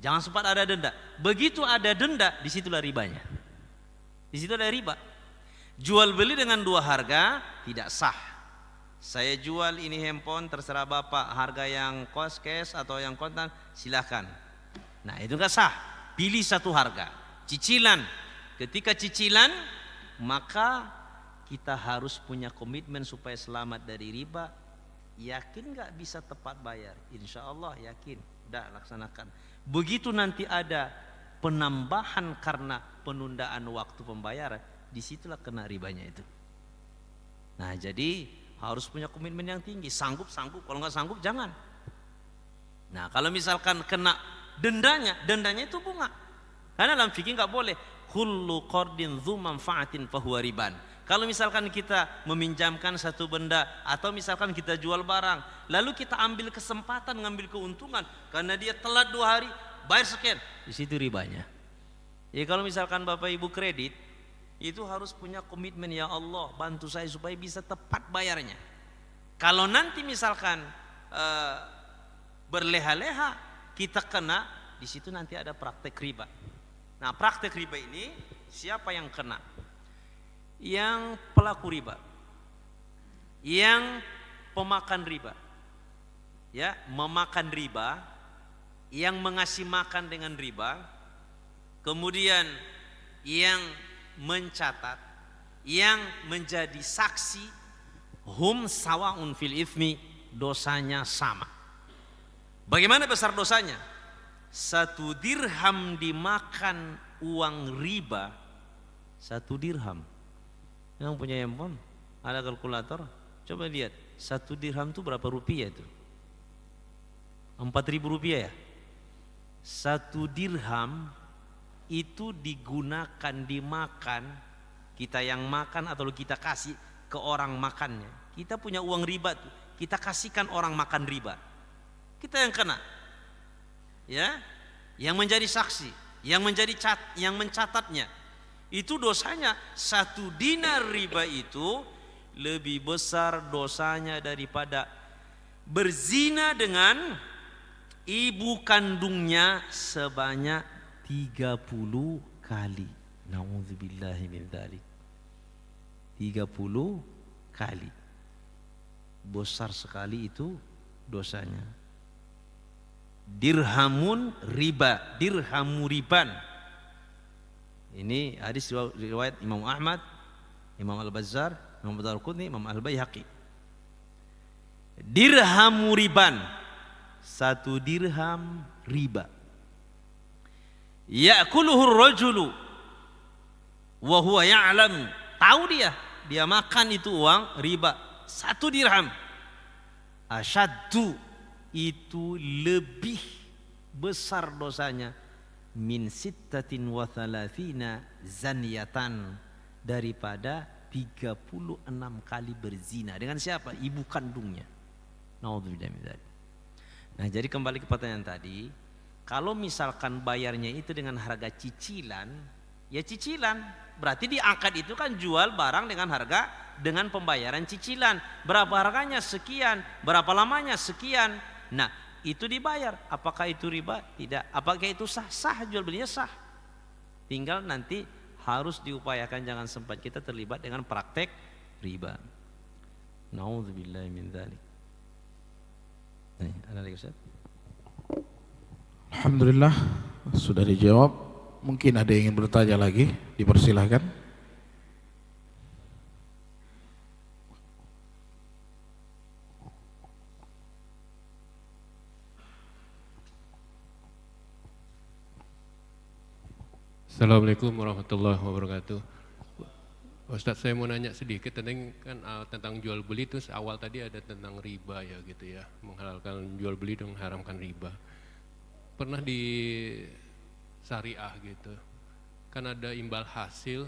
Jangan sempat ada denda. Begitu ada denda, disitulah ribanya. Di situ ada riba. Jual beli dengan 2 harga tidak sah. Saya jual ini handphone, terserah bapak harga yang cash atau yang kontan, silakan. Nah, itu enggak sah. Pilih satu harga. Cicilan. Ketika cicilan, maka kita harus punya komitmen supaya selamat dari riba. Yakin nggak bisa tepat bayar? Insya Allah yakin. Udah laksanakan. Begitu nanti ada penambahan karena penundaan waktu pembayaran, disitulah kena ribanya itu. Nah, jadi harus punya komitmen yang tinggi. Sanggup, kalau nggak sanggup jangan. Nah, kalau misalkan kena dendanya itu bunga. Karena dalam fikih nggak boleh. Kullu qardin dzu manfaatin fahuwa riban. Kalau misalkan kita meminjamkan satu benda atau misalkan kita jual barang, lalu kita ambil kesempatan ngambil keuntungan karena dia telat 2 hari, bayar sekian, di situ ribanya. Jadi kalau misalkan Bapak Ibu kredit, itu harus punya komitmen, ya Allah bantu saya supaya bisa tepat bayarnya. Kalau nanti misalkan berleha-leha, kita kena, di situ nanti ada praktek riba. Nah, praktek riba ini siapa yang kena? Yang pelaku riba, yang pemakan riba, ya, memakan riba, yang mengasih makan dengan riba, kemudian yang mencatat, yang menjadi saksi, hum sawaun fil ithmi, dosanya sama. Bagaimana besar dosanya? 1 dirham dimakan uang riba, 1 dirham. Yang punya handphone ada kalkulator, coba lihat 1 dirham itu berapa rupiah itu? 4.000 rupiah ya. 1 dirham itu digunakan dimakan, kita yang makan atau kita kasih ke orang makannya. Kita punya uang riba tuh, kita kasihkan orang makan riba, kita yang kena, ya, yang menjadi saksi, yang mencatatnya. Itu dosanya 1 dinar riba itu lebih besar dosanya daripada berzina dengan ibu kandungnya sebanyak 30 kali. Nauzubillahi min dzalik. 30 kali. Besar sekali itu dosanya. Dirhamun riba, dirhamu riban. Ini hadis riwayat Imam Ahmad, Imam Al-Bazzar, Imam Ad-Darqutni, Imam Al-Baihaqi. Dirhamu riban, 1 dirham riba. Ya'kuluhu ar-rajulu wa huwa ya'lam. Tahu dia makan itu uang riba, 1 dirham. Asyaddu, itu lebih besar dosanya min sittatin wa thalathina zaniyatan, daripada 36 kali berzina dengan siapa? Ibu kandungnya. Naudzubillah min dzalik. Nah, jadi kembali ke pertanyaan tadi, kalau misalkan bayarnya itu dengan harga cicilan, ya cicilan, berarti di akad itu kan jual barang dengan harga, dengan pembayaran cicilan. Berapa harganya? Sekian. Berapa lamanya? Sekian. Nah, itu dibayar. Apakah itu riba? Tidak. Apakah itu sah? Sah, jual belinya sah. Tinggal nanti harus diupayakan jangan sempat kita terlibat dengan praktek riba. Nauzubillahi min dzalik. Ada lagi Ustaz? Alhamdulillah sudah dijawab. Mungkin ada yang ingin bertanya lagi, dipersilahkan. Assalamualaikum warahmatullahi wabarakatuh. Ustadz, saya mau nanya sedikit tentang jual beli. Terus awal tadi ada tentang riba ya gitu ya, menghalalkan jual beli dan mengharamkan riba. Pernah di syariah gitu, kan ada imbal hasil,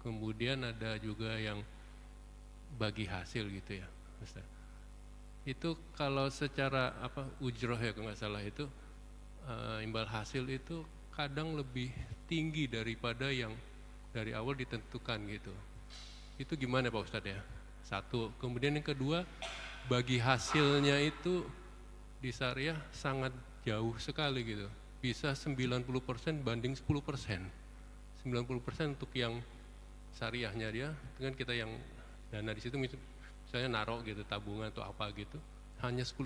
kemudian ada juga yang bagi hasil gitu ya, Ustadz. Itu kalau secara ujroh ya kalau nggak salah itu imbal hasil itu kadang lebih tinggi daripada yang dari awal ditentukan gitu. Itu gimana Pak Ustadz ya? Satu. Kemudian yang kedua, bagi hasilnya itu di syariah sangat jauh sekali gitu. Bisa 90% banding 10%. 90% untuk yang syariahnya dia, dengan kita yang dana di situ misalnya naruh gitu, tabungan atau apa gitu, hanya 10%.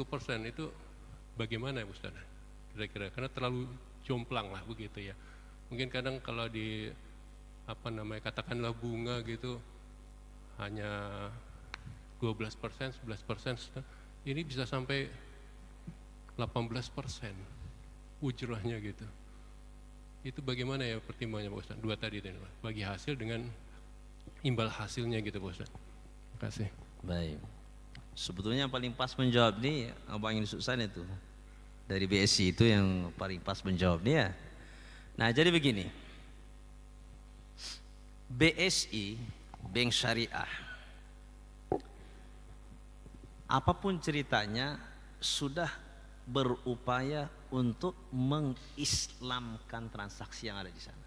Itu bagaimana ya Ustadz? Kira-kira karena terlalu jomplang lah begitu ya. Mungkin kadang kalau di katakanlah bunga gitu hanya 12%, 11%, ini bisa sampai 18% ujrahnya gitu. Itu bagaimana ya pertimbangannya Pak Ustadz? Dua tadi bagi hasil dengan imbal hasilnya gitu Pak Ustadz. Terima kasih. Baik. Sebetulnya yang paling pas menjawab nih Abang Yusuf San itu dari BSI itu yang paling pas menjawab dia. Nah jadi begini, BSI, Bank Syariah, apapun ceritanya sudah berupaya untuk mengislamkan transaksi yang ada di sana.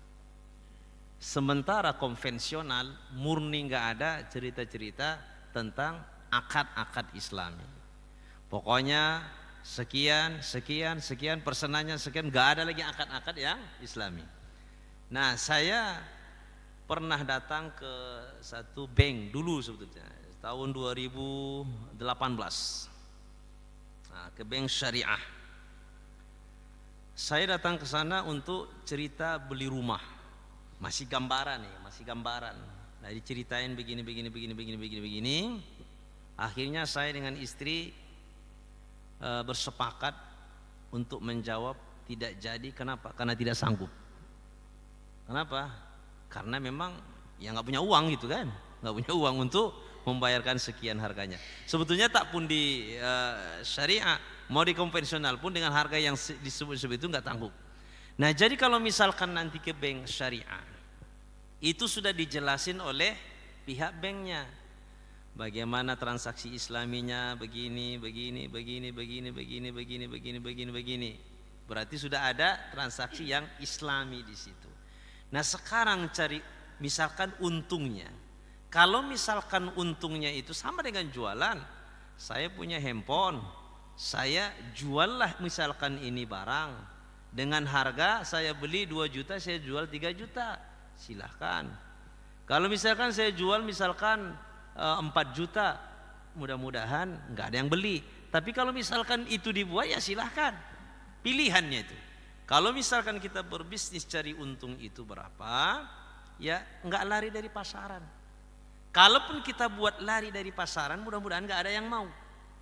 Sementara konvensional murni nggak ada cerita-cerita tentang akad-akad Islami. Pokoknya sekian, sekian, sekian, persenannya sekian, nggak ada lagi akad-akad yang Islami. Nah saya pernah datang ke satu bank dulu sebetulnya tahun 2018, nah, ke bank syariah. Saya datang ke sana untuk cerita beli rumah, masih gambaran nih, masih gambaran. Nah diceritain begini. Akhirnya saya dengan istri bersepakat untuk menjawab tidak jadi. Kenapa? Karena tidak sanggup. Kenapa? Karena memang ya nggak punya uang gitu kan, nggak punya uang untuk membayarkan sekian harganya. Sebetulnya tak pun di syariah, mau di konvensional pun dengan harga yang disebut itu nggak tangguh. Nah jadi kalau misalkan nanti ke bank syariah, itu sudah dijelasin oleh pihak banknya, bagaimana transaksi islaminya, begini. Berarti sudah ada transaksi yang islami di situ. Nah sekarang cari misalkan untungnya. Kalau misalkan untungnya itu sama dengan jualan, saya punya handphone, saya juallah misalkan ini barang dengan harga saya beli 2 juta, saya jual 3 juta, silahkan. Kalau misalkan saya jual misalkan 4 juta, mudah-mudahan nggak ada yang beli. Tapi kalau misalkan itu dibuat ya silahkan, pilihannya itu. Kalau misalkan kita berbisnis cari untung itu berapa, ya nggak lari dari pasaran. Kalaupun kita buat lari dari pasaran, mudah-mudahan nggak ada yang mau,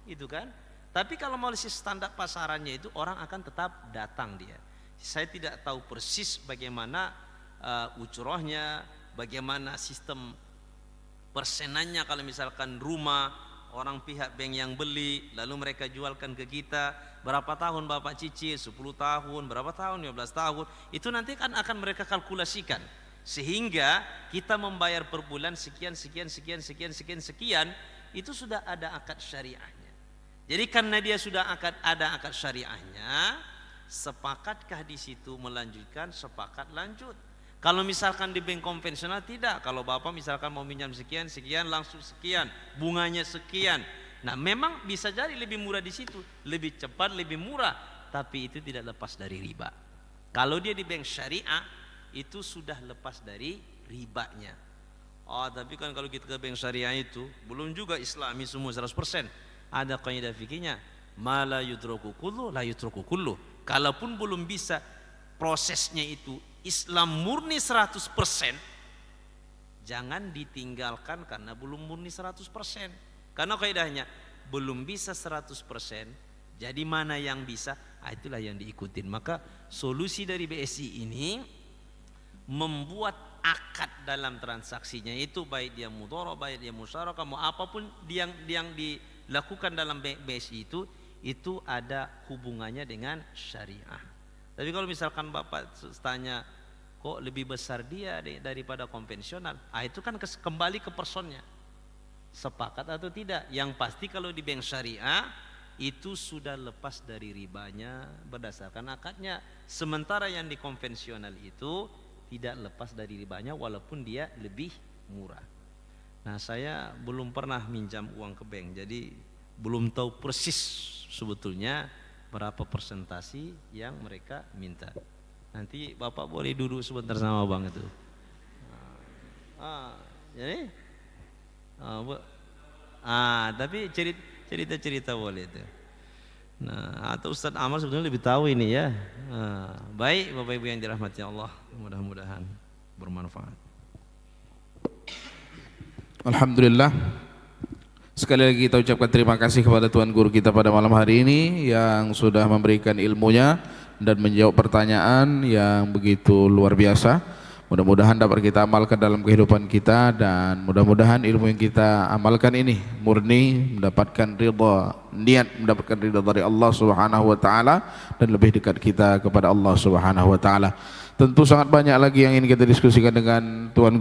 itu kan. Tapi kalau mau standar pasarannya itu orang akan tetap datang dia. Saya tidak tahu persis bagaimana ujrohnya, bagaimana sistem persenannya kalau misalkan rumah orang pihak bank yang beli lalu mereka jualkan ke kita, berapa tahun Bapak cicil, 10 tahun, berapa tahun, 15 tahun, itu nanti kan akan mereka kalkulasikan sehingga kita membayar per bulan sekian, itu sudah ada akad syariahnya. Jadi karena dia sudah ada akad syariahnya, sepakatkah di situ melanjutkan? Sepakat lanjut. Kalau misalkan di bank konvensional tidak, kalau Bapak misalkan mau minjam sekian langsung sekian, bunganya sekian. Nah, memang bisa jadi lebih murah di situ, lebih cepat, lebih murah, tapi itu tidak lepas dari riba. Kalau dia di bank syariah itu sudah lepas dari ribanya. Oh, tapi kan kalau kita ke bank syariah itu belum juga Islami semua 100%. Ada kaidah fikihnya, ma la yudraku kullu la yutraku kullu. Kalaupun belum bisa prosesnya itu Islam murni 100%, jangan ditinggalkan karena belum murni 100%. Karena kaidahnya belum bisa 100%, jadi mana yang bisa, itulah yang diikutin. Maka solusi dari BSI ini membuat akad dalam transaksinya itu, baik dia mudharah, baik dia musyarakah, mau apapun yang dilakukan dalam BSI itu ada hubungannya dengan syariah. Tapi kalau misalkan Bapak tanya kok lebih besar dia daripada konvensional, itu kan kembali ke personnya, sepakat atau tidak. Yang pasti kalau di bank syariah itu sudah lepas dari ribanya berdasarkan akadnya, sementara yang di konvensional itu tidak lepas dari ribanya walaupun dia lebih murah. Nah, saya belum pernah minjam uang ke bank, jadi belum tahu persis sebetulnya berapa persentase yang mereka minta. Nanti Bapak boleh duduk sebentar sama Bang itu. Jadi tapi cerita-cerita boleh itu. Nah, atau Ustadz Amal sebetulnya lebih tahu ini ya. Baik Bapak Ibu yang dirahmati Allah, mudah-mudahan bermanfaat. Alhamdulillah. Sekali lagi kita ucapkan terima kasih kepada Tuan Guru kita pada malam hari ini yang sudah memberikan ilmunya dan menjawab pertanyaan yang begitu luar biasa. Mudah-mudahan dapat kita amalkan dalam kehidupan kita, dan mudah-mudahan ilmu yang kita amalkan ini murni mendapatkan ridha, niat mendapatkan ridha dari Allah Subhanahu wa taala dan lebih dekat kita kepada Allah Subhanahu wa taala. Tentu sangat banyak lagi yang ingin kita diskusikan dengan Tuan Guru.